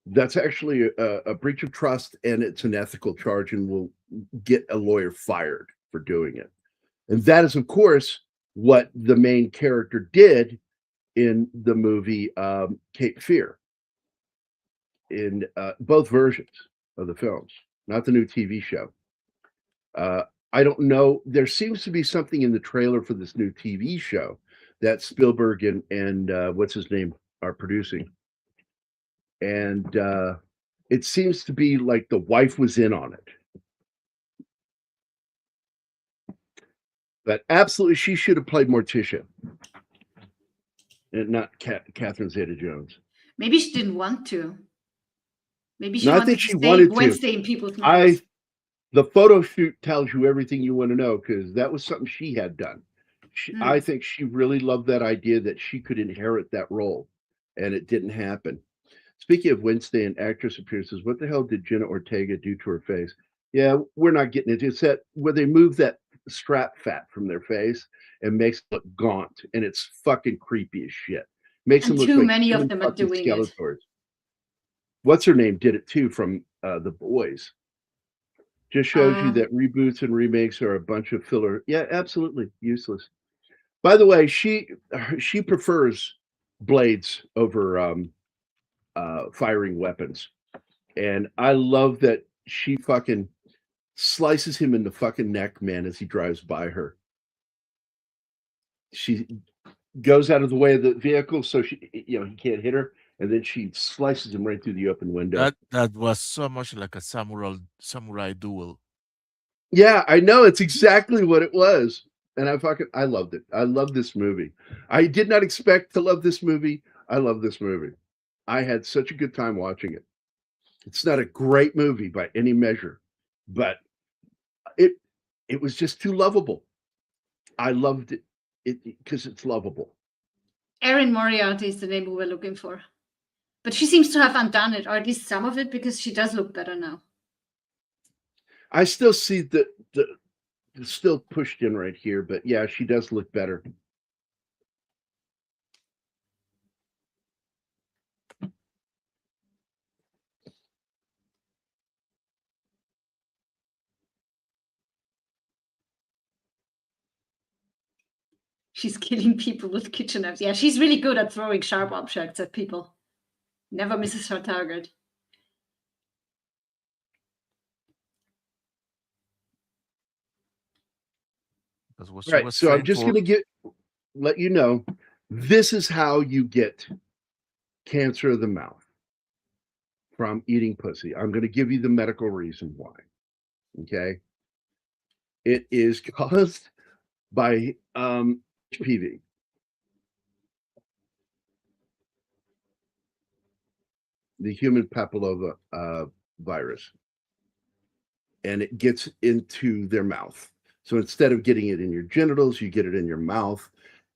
That's actually a breach of trust, and it's an ethical charge and will get a lawyer fired for doing it. And that is, of course, what the main character did in the movie Cape Fear, in both versions of the films, not the new TV show. I don't know. There seems to be something in the trailer for this new TV show that Spielberg and what's his name are producing. And it seems to be like the wife was in on it. But absolutely, she should have played Morticia and not Catherine Zeta-Jones. Maybe she didn't want to. Maybe she No, I wanted think to she stay wanted Wednesday to. in people's minds. The photo shoot tells you everything you want to know because that was something she had done. I think she really loved that idea that she could inherit that role, and it didn't happen. Speaking of Wednesday, an actress appears says, "What the hell did Jenna Ortega do to her face?" Yeah, we're not getting it. It's that where they move that strap fat from their face and makes it look gaunt, and it's fucking creepy as shit. Makes And them look too like many of human them are fucking doing it. Skeletors. What's her name did it too from The Boys. Just shows you that reboots and remakes are a bunch of filler. Yeah, absolutely useless. By the way, she prefers blades over firing weapons, and I love that she fucking slices him in the fucking neck, man, as he drives by her. She goes out of the way of the vehicle so he can't hit her, and then she slices him right through the open window. That was so much like a samurai duel. Yeah, I know. It's exactly what it was. And I loved it. I love this movie. I did not expect to love this movie. I love this movie. I had such a good time watching it. It's not a great movie by any measure, but it was just too lovable. I loved it because it's lovable. Erin Moriarty is the name we were looking for. But she seems to have undone it, or at least some of it, because she does look better now. I still see the still pushed in right here, but yeah, she does look better. She's killing people with kitchen knives. Yeah, she's really good at throwing sharp objects at people. Never misses her target. That's what she Right. was So I'm trained just for. going to let you know, this is how you get cancer of the mouth from eating pussy. I'm going to give you the medical reason why. Okay. It is caused by HPV. The human papilloma virus. And it gets into their mouth. So instead of getting it in your genitals, you get it in your mouth,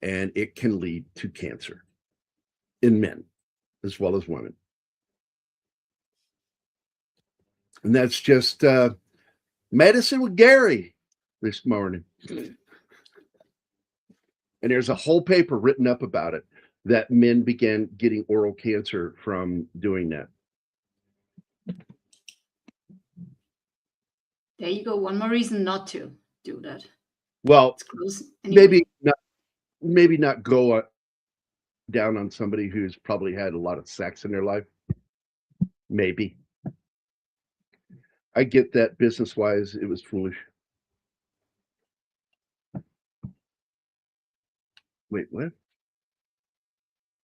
and it can lead to cancer in men as well as women. And that's just medicine with Gary this morning. And there's a whole paper written up about it, that men began getting oral cancer from doing that. There you go. One more reason not to do that. Well, It's gross anyway. maybe not go down on somebody who's probably had a lot of sex in their life. Maybe. I get that business-wise, it was foolish. Wait, what?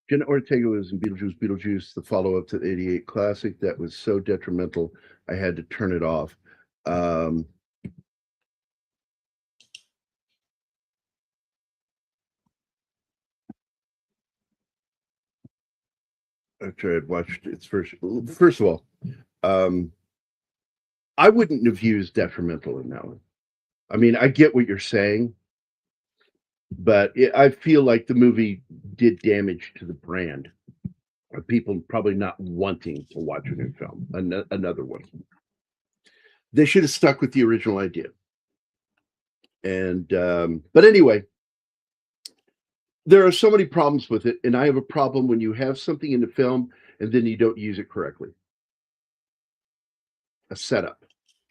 Jenna Ortega was in Beetlejuice, the follow-up to the '88 classic. That was so detrimental, I had to turn it off. After I'd watched its first of all, I wouldn't have used detrimental in that one. I mean, I get what you're saying, but I feel like the movie did damage to the brand of people probably not wanting to watch a new film, another one. They should have stuck with the original idea. And but anyway, there are so many problems with it, and I have a problem when you have something in the film and then you don't use it correctly. A setup,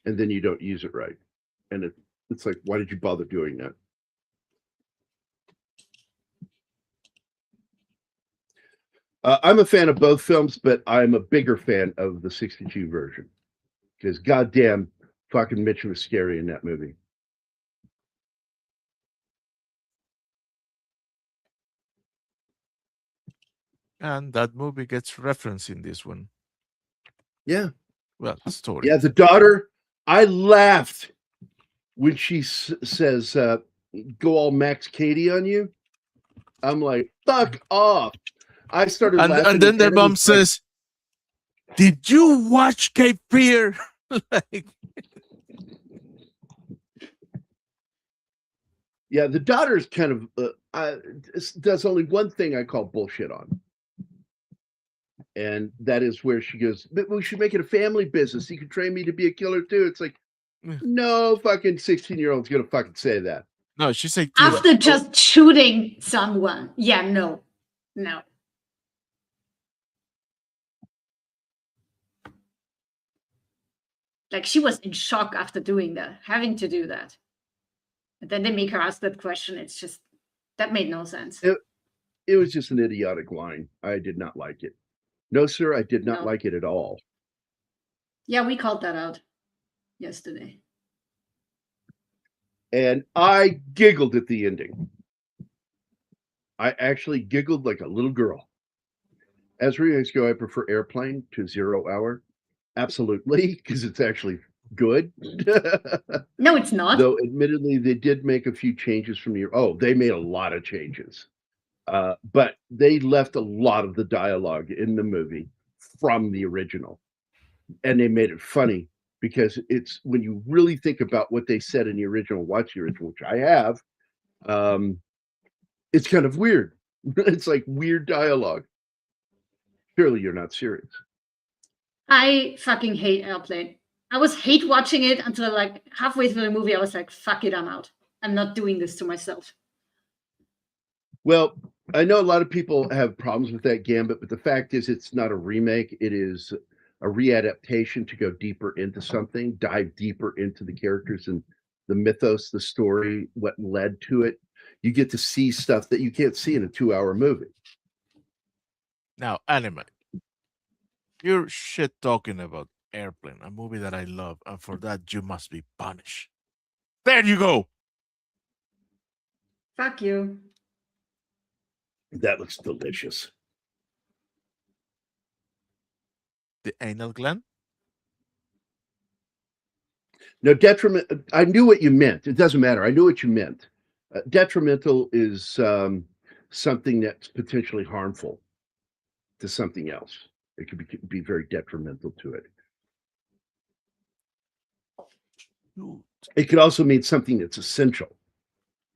and then you don't use it right. And it's like, why did you bother doing that? I'm a fan of both films, but I'm a bigger fan of the '62 version, because goddamn fucking Mitch was scary in that movie. And that movie gets referenced in this one. Yeah. Well, story. Yeah, the daughter, I laughed when she says, go all Max Cady on you. I'm like, fuck off. I started laughing. And then their mom says, did you watch Cape Fear? Like, yeah, the daughter's kind of does only one thing I call bullshit on. And that is where she goes, but we should make it a family business. You could train me to be a killer too. It's like, no fucking 16-year-old's gonna fucking say that. No, she said after just shooting someone. Yeah, no. Like, she was in shock after doing that, having to do that. And then they make her ask that question. It's just, that made no sense. It was just an idiotic line. I did not like it. No, sir, I did not like it at all. Yeah, we called that out yesterday. And I giggled at the ending. I actually giggled like a little girl. As remakes go, I prefer Airplane to 0 Hour. Absolutely, because it's actually good. No, it's not. Though, admittedly, they did make a few changes from they made a lot of changes. But they left a lot of the dialogue in the movie from the original. And they made it funny, because it's, when you really think about what they said in the original, watch the original, which I have, it's kind of weird. It's like weird dialogue. Surely you're not serious. I fucking hate Airplane. I was hate watching it until like halfway through the movie. I was like, fuck it, I'm out. I'm not doing this to myself. Well, I know a lot of people have problems with that Gambit, but the fact is it's not a remake. It is a readaptation to go deeper into something, dive deeper into the characters and the mythos, the story, what led to it. You get to see stuff that you can't see in a 2-hour movie. Now, anime. You're shit talking about Airplane, a movie that I love, and for that you must be punished. There you go. Fuck you. That looks delicious. The anal gland. No, detriment. I knew what you meant. It doesn't matter. I knew what you meant. Detrimental is something that's potentially harmful to something else. It could be very detrimental to it. It could also mean something that's essential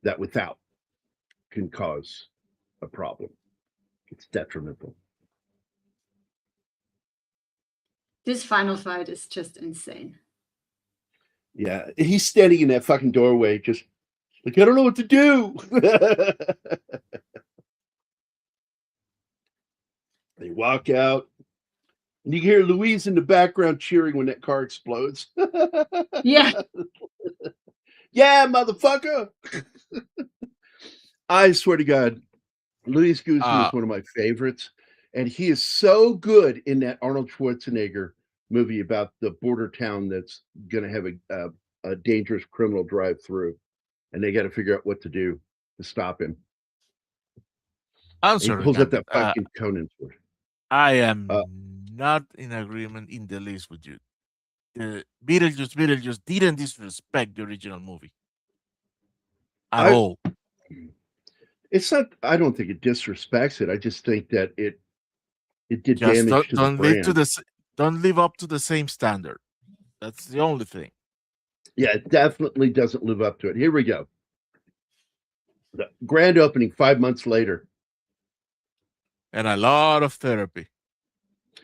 that without can cause a problem. It's detrimental. This final fight is just insane. Yeah, he's standing in that fucking doorway, just like, I don't know what to do. They walk out, and you hear Louise in the background cheering when that car explodes. Yeah. Yeah, motherfucker. I swear to God, Luis Guzmán is one of my favorites, and he is so good in that Arnold Schwarzenegger movie about the border town that's going to have a dangerous criminal drive through, and they got to figure out what to do to stop him. He pulls up that fucking Conan sword. I am not in agreement in the least with you. Beetlejuice didn't disrespect the original movie at all. It's not. I don't think it disrespects it. I just think that it did damage to the brand. Don't live up to the same standard. That's the only thing. Yeah, it definitely doesn't live up to it. Here we go. The grand opening 5 months later. And a lot of therapy.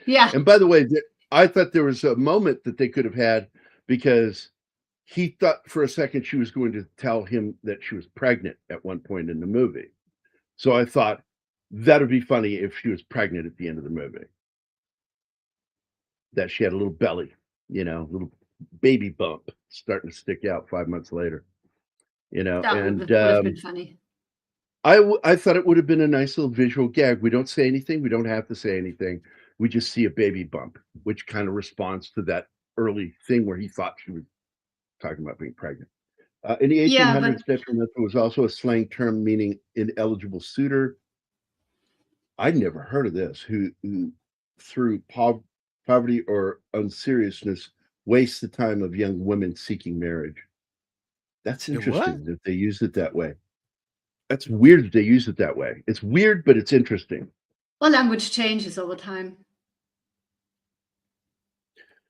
Yeah. And by the way, I thought there was a moment that they could have had because he thought for a second she was going to tell him that she was pregnant at one point in the movie. So I thought that would be funny if she was pregnant at the end of the movie. That she had a little belly, a little baby bump starting to stick out 5 months later. That would have been funny. I thought it would have been a nice little visual gag. We don't say anything. We don't have to say anything. We just see a baby bump, which kind of responds to that early thing where he thought she was talking about being pregnant. In the 1800s, detrimental was also a slang term meaning ineligible suitor. I'd never heard of this, who through poverty or unseriousness wastes the time of young women seeking marriage. That's interesting that they use it that way. That's weird that they use it that way. It's weird, but it's interesting. Well, language changes over time.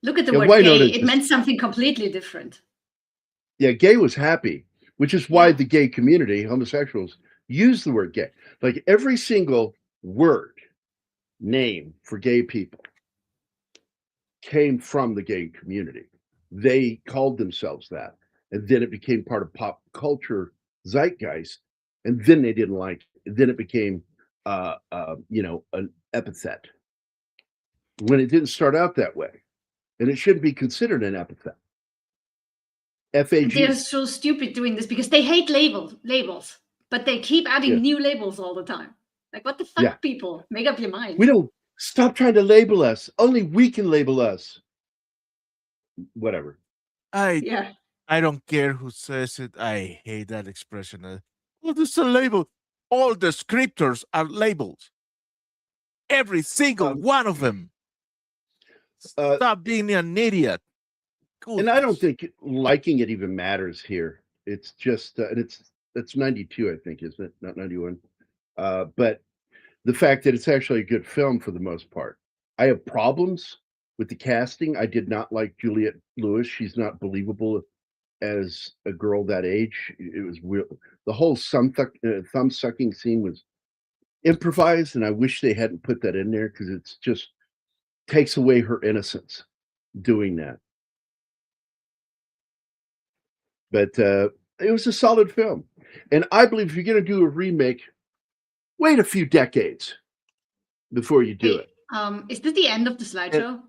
Look at the word gay. It meant something completely different. Yeah, gay was happy, which is why the gay community, homosexuals, use the word gay. Like every single word, name for gay people came from the gay community. They called themselves that. And then it became part of pop culture zeitgeist. And then they didn't like it. Then it became, an epithet. When it didn't start out that way. And it shouldn't be considered an epithet. FAG. They're so stupid doing this because they hate labels, but they keep adding new labels all the time. Like, what the fuck, people? Make up your mind. We don't stop trying to label us. Only we can label us. Whatever. I don't care who says it. I hate that expression. Well, there's a label. All descriptors are labels. Every single one of them. Stop being an idiot. Goodness. And I don't think liking it even matters here. It's just, and it's 92, I think, isn't it? Not 91. But the fact that it's actually a good film for the most part. I have problems with the casting. I did not like Juliette Lewis. She's not believable as a girl that age. It was weird. The whole thumb sucking scene was improvised, and I wish they hadn't put that in there because it's just takes away her innocence doing that. But it was a solid film. And I believe if you're going to do a remake, wait a few decades before you do it. Is this the end of the slideshow?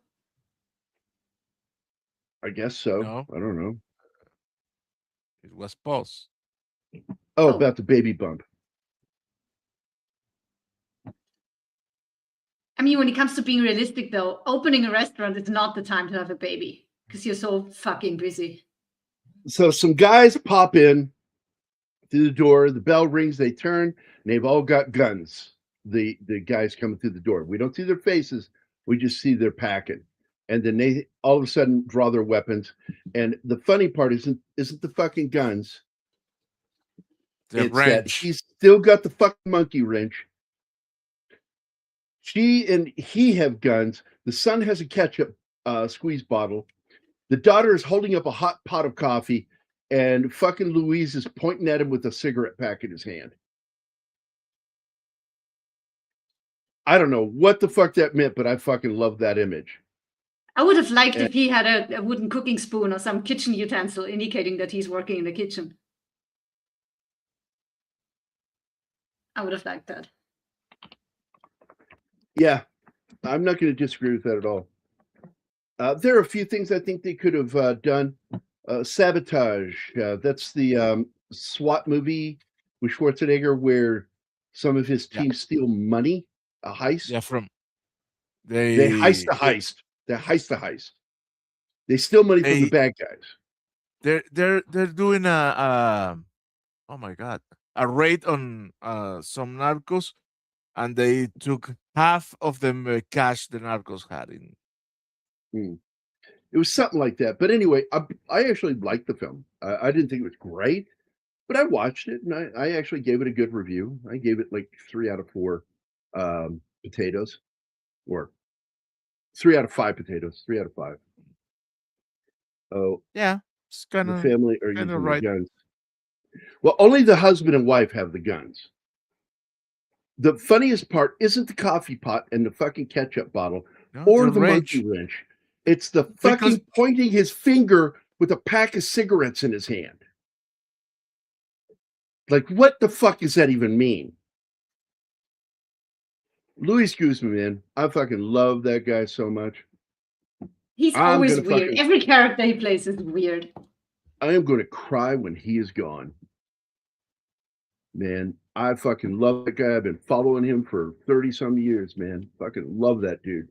I guess so. No. I don't know. It was paused. Oh, about the baby bump. I mean, when it comes to being realistic, though, opening a restaurant is not the time to have a baby because you're so fucking busy. So some guys pop in through the door. The bell rings. They turn. And they've all got guns. The guys coming through the door. We don't see their faces. We just see their packing. And then they all of a sudden draw their weapons. And the funny part isn't the fucking guns. The It's that wrench. he's still got the fucking monkey wrench. She and he have guns. The son has a ketchup squeeze bottle. The daughter is holding up a hot pot of coffee, and fucking Louise is pointing at him with a cigarette pack in his hand. I don't know what the fuck that meant, but I fucking love that image. I would have liked if he had a wooden cooking spoon or some kitchen utensil indicating that he's working in the kitchen. I would have liked that. Yeah, I'm not going to disagree with that at all. There are a few things I think they could have done. Sabotage. That's the SWAT movie with Schwarzenegger where some of his team steal money, a heist. Yeah, They heist the heist. They heist the heist. They steal money from the bad guys. They're doing oh my god, a raid on some narcos, and they took half of the cash the narcos had in. It was something like that. But anyway, I actually liked the film. I didn't think it was great, but I watched it and I actually gave it a good review. I gave it like 3 out of 4 potatoes, or 3 out of 5 potatoes, 3 out of 5. Oh, Yeah, it's kind the of family are using right. the guns. Well, only the husband and wife have the guns. The funniest part isn't the coffee pot and the fucking ketchup bottle or the monkey wrench. It's the fucking pointing his finger with a pack of cigarettes in his hand. Like, what the fuck does that even mean? Luis Guzmán, man, I fucking love that guy so much. He's always weird. Every character he plays is weird. I am going to cry when he is gone. Man, I fucking love that guy. I've been following him for 30-some years, man. Fucking love that dude.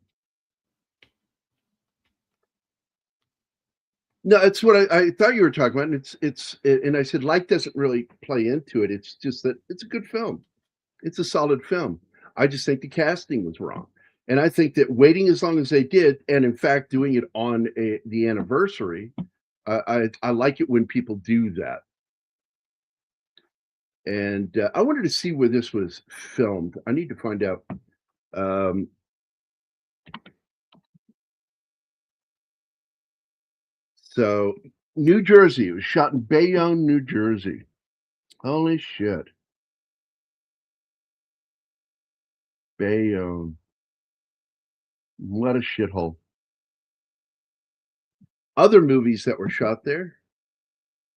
No, it's what I thought you were talking about. And and I said, like doesn't really play into it. It's just that it's a good film. It's a solid film. I just think the casting was wrong. And I think that waiting as long as they did, and in fact, doing it on the anniversary, I like it when people do that. And I wanted to see where this was filmed. I need to find out. So, New Jersey. It was shot in Bayonne, New Jersey. Holy shit. Bayonne. What a shithole. Other movies that were shot there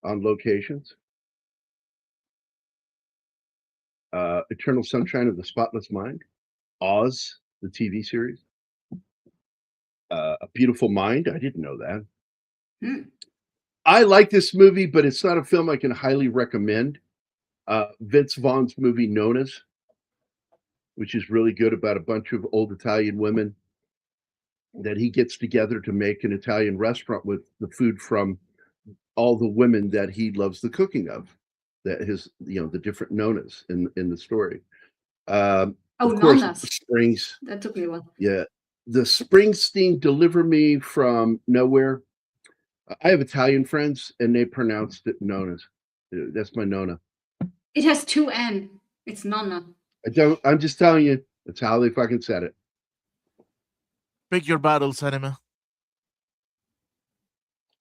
on locations. Eternal Sunshine of the Spotless Mind. Oz, the TV series. A Beautiful Mind. I didn't know that. I like this movie, but it's not a film I can highly recommend. Vince Vaughn's movie Nona's, which is really good, about a bunch of old Italian women that he gets together to make an Italian restaurant with the food from all the women that he loves the cooking of, that his, the different Nonas in the story. Of course, Springs. That took me a while. Yeah. The Springsteen Deliver Me from Nowhere. I have Italian friends and they pronounced it Nona's. That's my Nona. It has 2 N. It's Nonna. I'm just telling you, that's how they fucking said it. Pick your battles, Anima.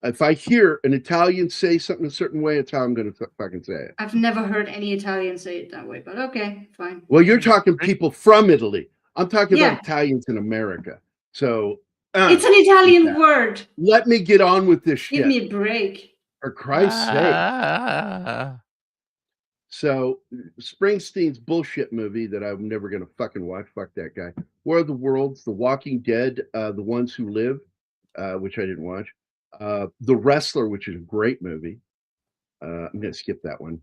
If I hear an Italian say something a certain way, it's how I'm going to fucking say it. I've never heard any Italian say it that way, but okay, fine. Well, you're talking people from Italy. I'm talking about Italians in America. So it's an Italian word. Let me get on with this shit. Give me a break. For Christ's sake. So Springsteen's bullshit movie that I'm never going to fucking watch. Fuck that guy. War of the Worlds, The Walking Dead, The Ones Who Live, which I didn't watch. The Wrestler, which is a great movie. I'm going to skip that one.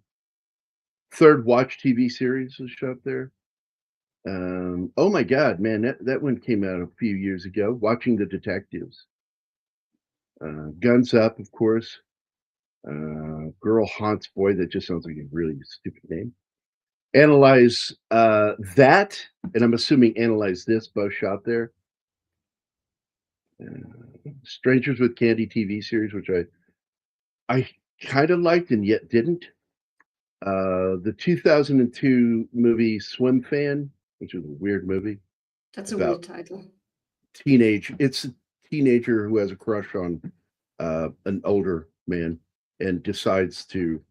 Third Watch TV series was shot there. Oh my God, man, that one came out a few years ago. Watching the Detectives. Guns Up, of course. Girl Haunts Boy. That just sounds like a really stupid name. Analyze that, and I'm assuming Analyze This, both shot there. Strangers with Candy TV series, which I kind of liked and yet didn't. The 2002 movie Swim Fan, which was a weird movie. That's a weird title. It's a teenager who has a crush on an older man and decides to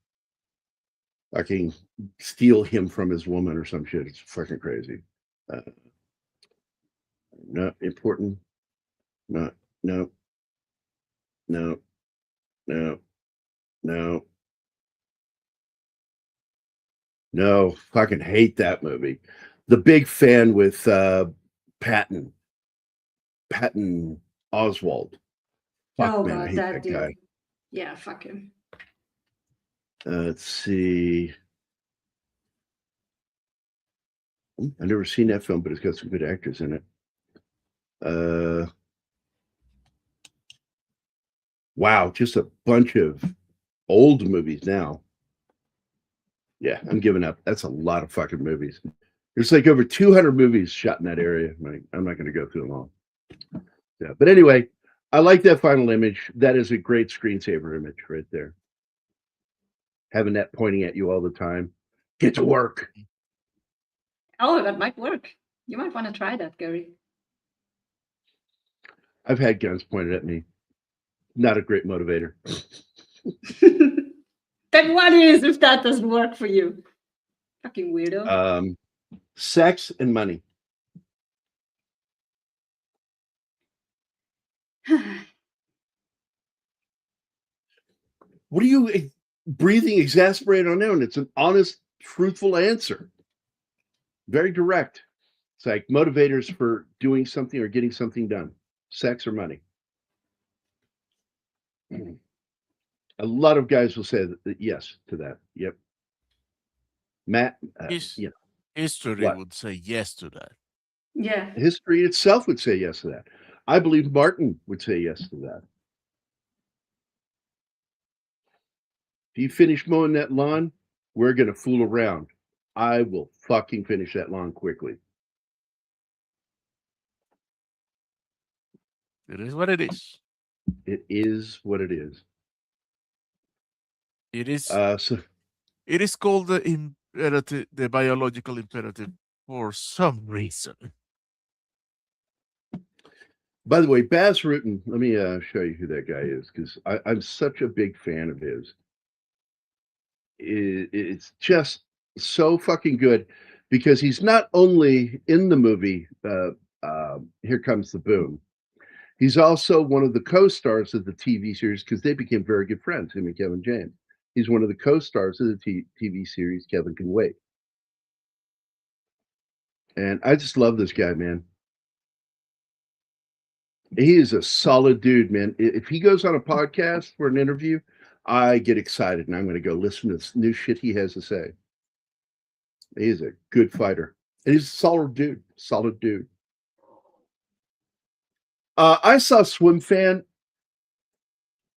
fucking steal him from his woman or some shit. It's fucking crazy. Not important. No. Fucking hate that movie. The Big Fan with Patton Oswald. Fuck, man, I hate that dude. guy. Yeah, fuck him. Let's see. I've never seen that film, but it's got some good actors in it. Wow, just a bunch of old movies now. Yeah, I'm giving up. That's a lot of fucking movies. There's like over 200 movies shot in that area. I'm not going to go through them all. Yeah, but anyway, I like that final image. That is a great screensaver image right there. Having that pointing at you all the time. Get to work. Oh, that might work. You might want to try that, Gary. I've had guns pointed at me. Not a great motivator. Then what is if that doesn't work for you? Fucking weirdo. Sex and money. What are you breathing exasperated on now? And it's an honest, truthful answer. Very direct. It's like motivators for doing something or getting something done. Sex or money. A lot of guys will say that yes to that. Yep. Matt, History what? would say yes to that. Yeah. History itself would say yes to that. I believe Martin would say yes to that. If you finish mowing that lawn, we're going to fool around. I will fucking finish that lawn quickly. It is what it is. It is what it is. It is. So It is called the imperative, the biological imperative, for some reason. By the way, Baz Rutten, let me show you who that guy is, because I'm such a big fan of his. It's just so fucking good, because he's not only in the movie Here Comes the Boom, he's also one of the co-stars of the TV series, because they became very good friends, him and Kevin James. He's one of the co-stars of the TV series Kevin Can Wait. And I just love this guy, man. He is a solid dude, man. If he goes on a podcast for an interview, I get excited and I'm going to go listen to this new shit he has to say. He's a good fighter. And he's a solid dude. Solid dude. I saw Swim Fan,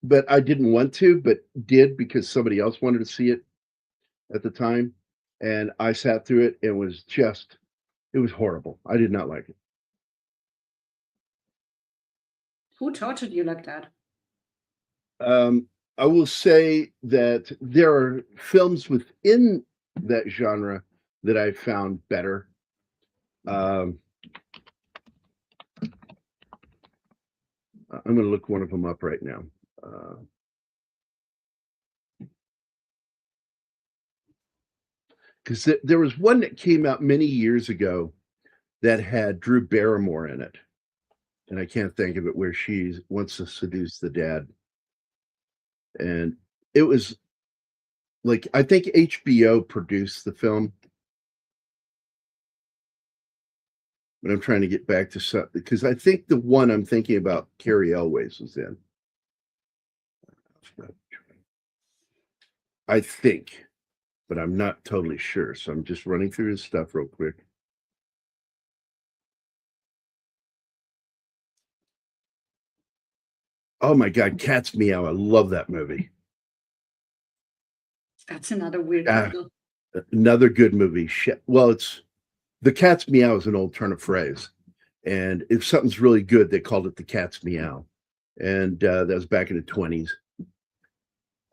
but I didn't want to, but did because somebody else wanted to see it at the time. And I sat through it and it was horrible. I did not like it. Who tortured you like that? I will say that there are films within that genre that I found better. I'm going to look one of them up right now. Because there was one that came out many years ago that had Drew Barrymore in it. And I can't think of it, where she wants to seduce the dad. And it was like, I think HBO produced the film. But I'm trying to get back to something, because I think the one I'm thinking about, Carrie Elways was in. I think. but I'm not totally sure. So I'm just running through his stuff real quick. Oh my God, Cat's Meow. I love that movie. That's another weird title. Another good movie. Well, it's the Cat's Meow is an old turn of phrase. And if something's really good, they called it the Cat's Meow. And that was back in the 20s.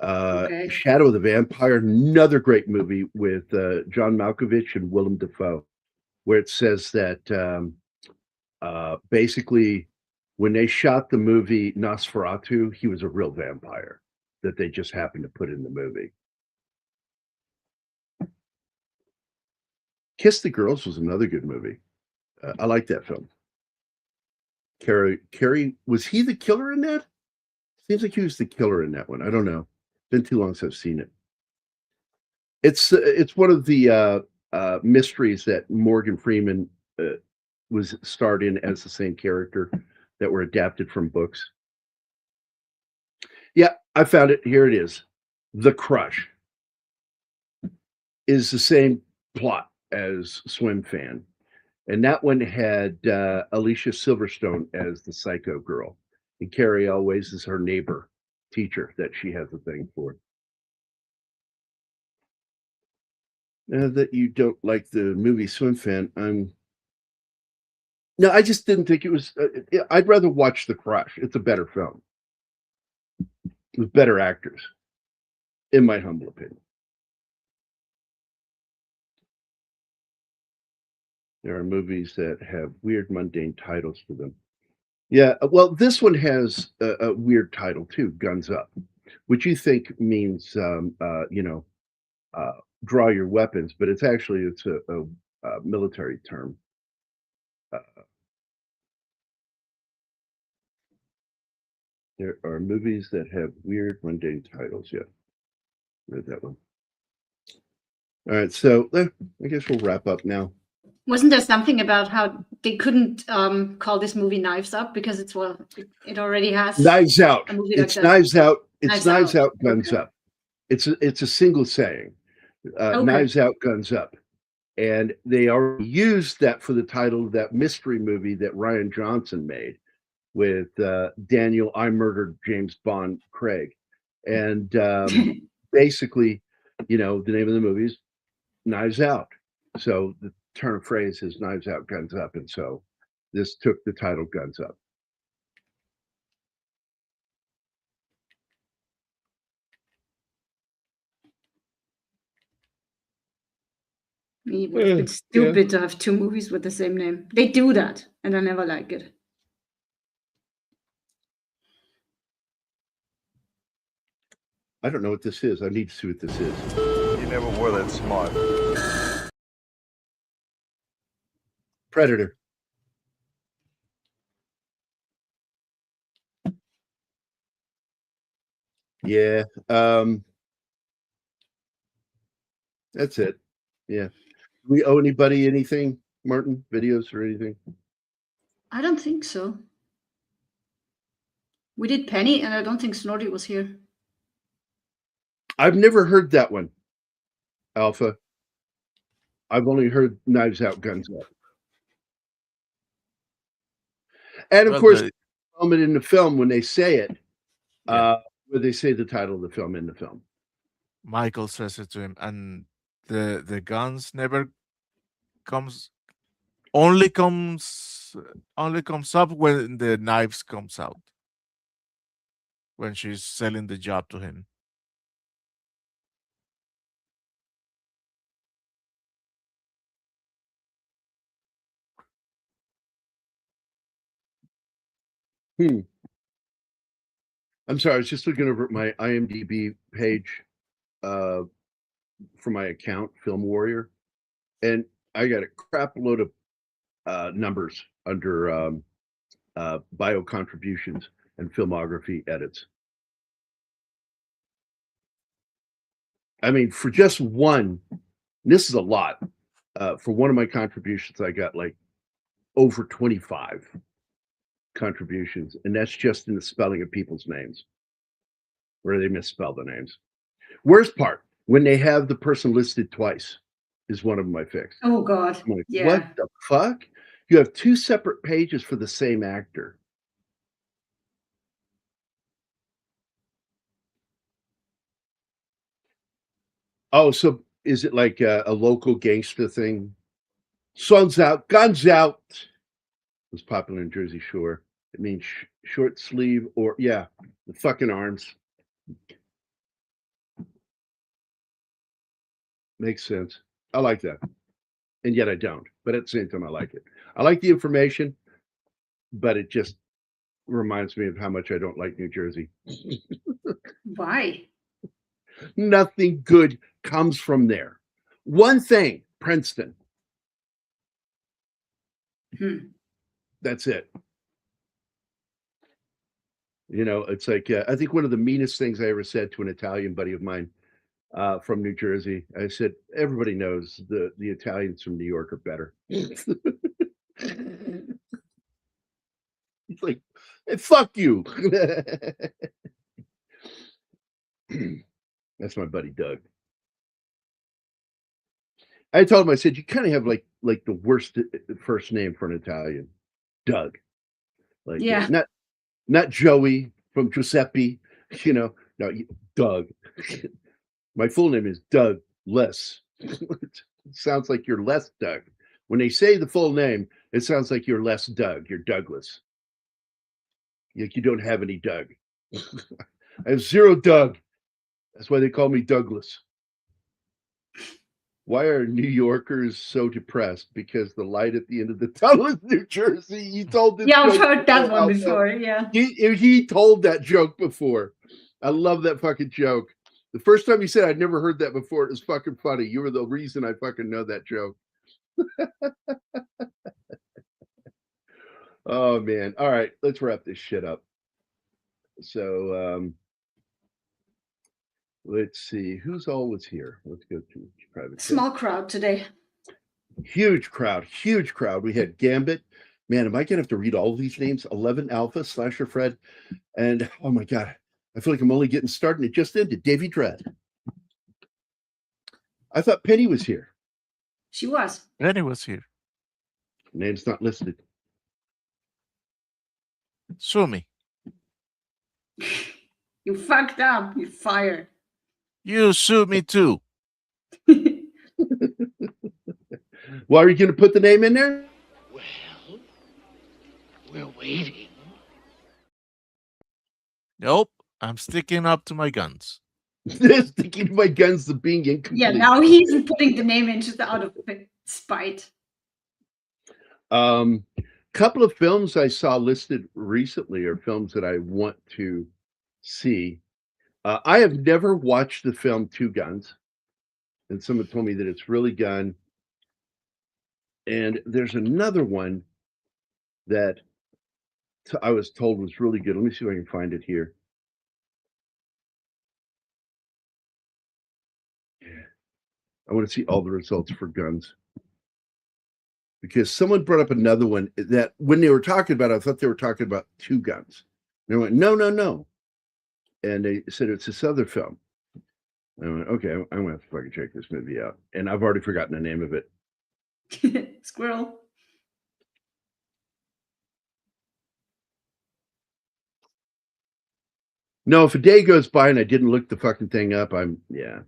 Okay. Shadow of the Vampire, another great movie with John Malkovich and Willem Dafoe, where it says that basically when they shot the movie Nosferatu, he was a real vampire that they just happened to put in the movie. Kiss the Girls was another good movie. I like that film. Carrie, was he the killer in that? Seems like he was the killer in that one. I don't know. Been too long since I've seen it. It's one of the mysteries that Morgan Freeman was starred in as the same character that were adapted from books. Yeah, I found it. Here it is. The Crush is the same plot as Swim Fan. And that one had Alicia Silverstone as the psycho girl. And Carrie always is her neighbor teacher that she has a thing for. Now that you don't like the movie Swim Fan, no, I just didn't think it was. I'd rather watch The Crush. It's a better film with better actors, in my humble opinion. There are movies that have weird, mundane titles to them. Yeah, well, this one has a weird title too, Guns Up, which you think means, draw your weapons, but it's a military term. There are movies that have weird, mundane titles. Yeah, read that one. All right, so I guess we'll wrap up now. Wasn't there something about how they couldn't call this movie Knives Up because it already has Knives Out. a movie It's like that? Knives Out. It's Knives Knives Out. Out, Guns Okay. Up. It's a single saying. Okay. Knives Out, Guns Up. And they already used that for the title of that mystery movie that Ryan Johnson made with Daniel I Murdered James Bond Craig. And basically, the name of the movie is Knives Out. So the turn of phrase is Knives Out, Guns Up. And so this took the title Guns Up. It would have been stupid to have two movies with the same name. They do that, and I never like it. I don't know what this is. I need to see what this is. You never were that smart. Predator. Yeah. That's it. Yeah. Do we owe anybody anything, Martin? Videos or anything? I don't think so. We did Penny, and I don't think Snorty was here. I've never heard that one, Alpha. I've only heard Knives Out, Guns Up. And of Well, course, the- moment in the film when they say it, Yeah. where they say the title of the film in the film. Michael says it to him, and the guns never only comes up when the knives comes out, when she's selling the job to him. I'm sorry, I was just looking over at my IMDb page for my account, Film Warrior, and I got a crap load of numbers under bio contributions and filmography edits. I mean, for just one, this is a lot. For one of my contributions, I got like over 25 contributions, and that's just in the spelling of people's names, where they misspell the names. Worst part, when they have the person listed twice is one of them I fixed. Oh God. I'm like, Yeah. what the fuck? You have 2 separate pages for the same actor. Oh, so is it like a local gangster thing? Sun's out, guns out. It was popular in Jersey Shore. It means short sleeve or, yeah, the fucking arms. Makes sense. I like that. And yet I don't. But at the same time, I like it. I like the information, but it just reminds me of how much I don't like New Jersey. Why? Nothing good comes from there. One thing, Princeton. That's it. You know, it's like, I think one of the meanest things I ever said to an Italian buddy of mine from New Jersey, I said, everybody knows the Italians from New York are better. He's like, hey, fuck you. That's my buddy Doug. I told him, I said, you kind of have like the worst first name for an Italian, Doug. Like, Yeah. not Joey from Giuseppe, you know, no, Doug. My full name is Doug Less. It sounds like you're less Doug. When they say the full name, it sounds like you're less Doug. You're Douglas. Like you don't have any Doug. I have 0 Doug. That's why they call me Douglas. Why are New Yorkers so depressed? Because the light at the end of the tunnel is New Jersey. You told this. Yeah, I've joke heard that one before. before. Yeah. He told that joke before. I love that fucking joke. The first time you said I'd never heard that before, it was fucking funny. You were the reason I fucking know that joke. Oh man. All right, let's wrap this shit up. So let's see who's all was here. Let's go to private. Small crowd today. Huge crowd. We had Gambit. Man, am I gonna have to read all of these names? 11 Alpha, Slasher Fred, and oh my god, I feel like I'm only getting started. It just ended. Davy Dread. I thought Penny was here. She was. Penny was here. Name's not listed. Sue me. You fucked up. You fired. You sue me too. Why are you going to put the name in there? Well, we're waiting. Nope. I'm sticking up to my guns. Sticking to my guns to being incomplete. Yeah, now he's putting the name in just out of spite. Couple of films I saw listed recently are films that I want to see. I have never watched the film Two Guns, and someone told me that it's really good. And there's another one that I was told was really good. Let me see if I can find it here. I want to see all the results for Guns. Because someone brought up another one that when they were talking about it, I thought they were talking about Two Guns. And I went, no. And they said it's this other film. And I went, okay, I'm going to have to fucking check this movie out. And I've already forgotten the name of it. Squirrel. No, if a day goes by and I didn't look the fucking thing up, yeah.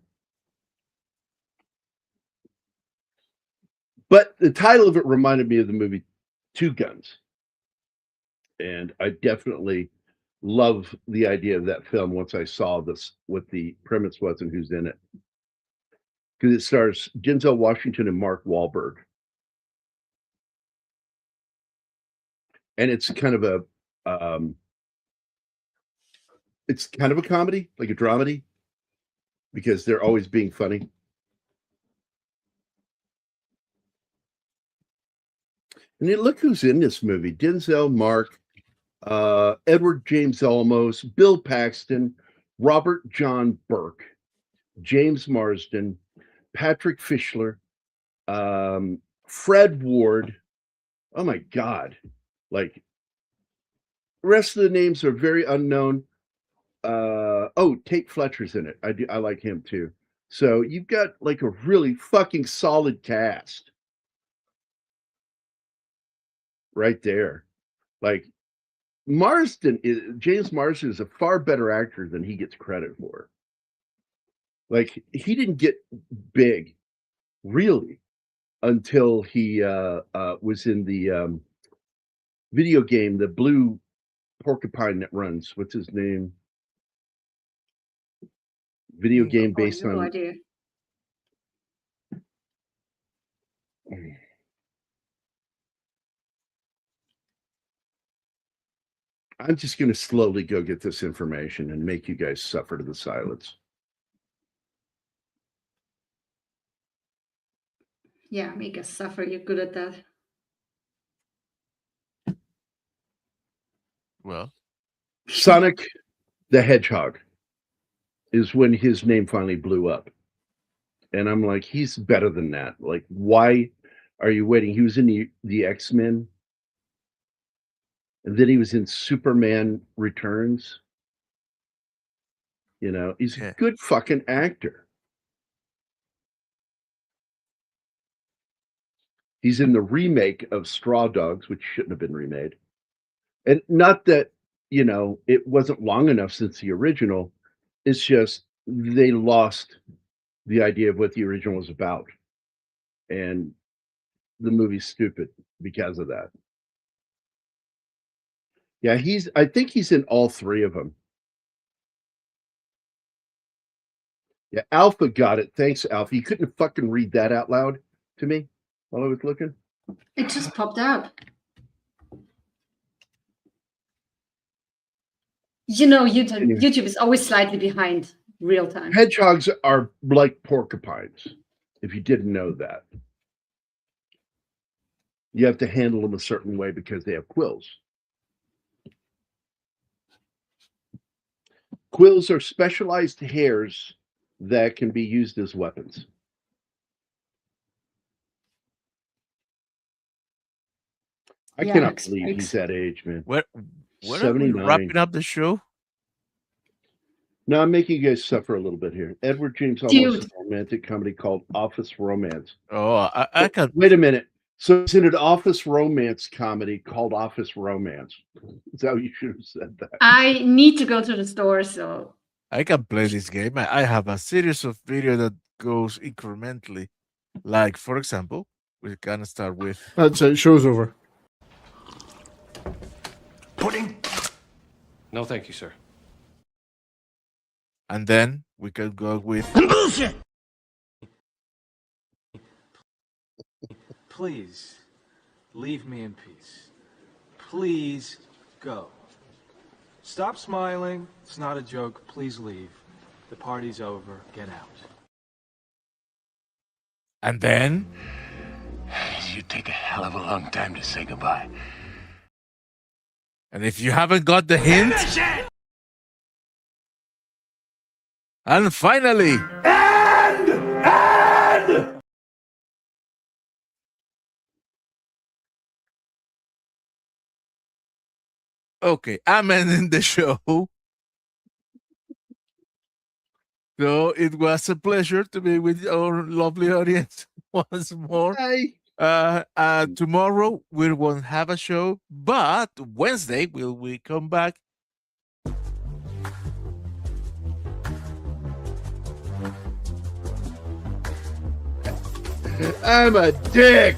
But the title of it reminded me of the movie Two Guns. And I definitely love the idea of that film once I saw this, what the premise was and who's in it. Because it stars Denzel Washington and Mark Wahlberg. And it's kind of a comedy, like a dramedy, because they're always being funny. And then look who's in this movie: Denzel, Mark, Edward James Olmos, Bill Paxton, Robert John Burke, James Marsden, Patrick Fischler, Fred Ward. Oh my God. Like, the rest of the names are very unknown. Tate Fletcher's in it. I like him too. So you've got like a really fucking solid cast right there. Like James Marsden is a far better actor than he gets credit for. Like he didn't get big really until he was in the video game, the blue porcupine that runs. What's his name? Video game based no on. idea. I'm just going to slowly go get this information and make you guys suffer to the silence. Yeah, make us suffer. You're good at that. Well, Sonic the Hedgehog is when his name finally blew up. And I'm like, he's better than that. Like, why are you waiting? He was in the X-Men. And then he was in Superman Returns. You know, he's a good fucking actor. He's in the remake of Straw Dogs, which shouldn't have been remade. And not that, you know, it wasn't long enough since the original. It's just they lost the idea of what the original was about. And the movie's stupid because of that. Yeah, I think he's in all three of them. Yeah, Alpha got it. Thanks, Alpha. You couldn't fucking read that out loud to me while I was looking? It just popped up. You know, YouTube is always slightly behind real time. Hedgehogs are like porcupines, if you didn't know that. You have to handle them a certain way because they have quills. Quills are specialized hairs that can be used as weapons. I cannot believe he's that age, man. What are we wrapping up the show? No, I'm making you guys suffer a little bit here. Edward James Olmos' romantic comedy called Office Romance. Oh, I can. Wait a minute. So it's in an office romance comedy called Office Romance. Is that how you should have said that? I need to go to the store, so I can play this game. I have a series of video that goes incrementally. Like, for example, we can start with. That's it. Show's over. Pudding? No, thank you, sir. And then we can go with. Bullshit! Please, leave me in peace. Please go. Stop smiling. It's not a joke. Please leave. The party's over. Get out. And then. You take a hell of a long time to say goodbye. And if you haven't got the hint. And finally. Okay, I'm ending the show. So it was a pleasure to be with our lovely audience once more. Tomorrow we won't have a show, but Wednesday will we come back. I'm a dick.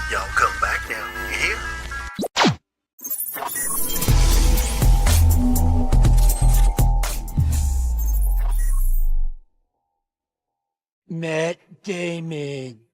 Y'all come back now, you hear? Matt Damon.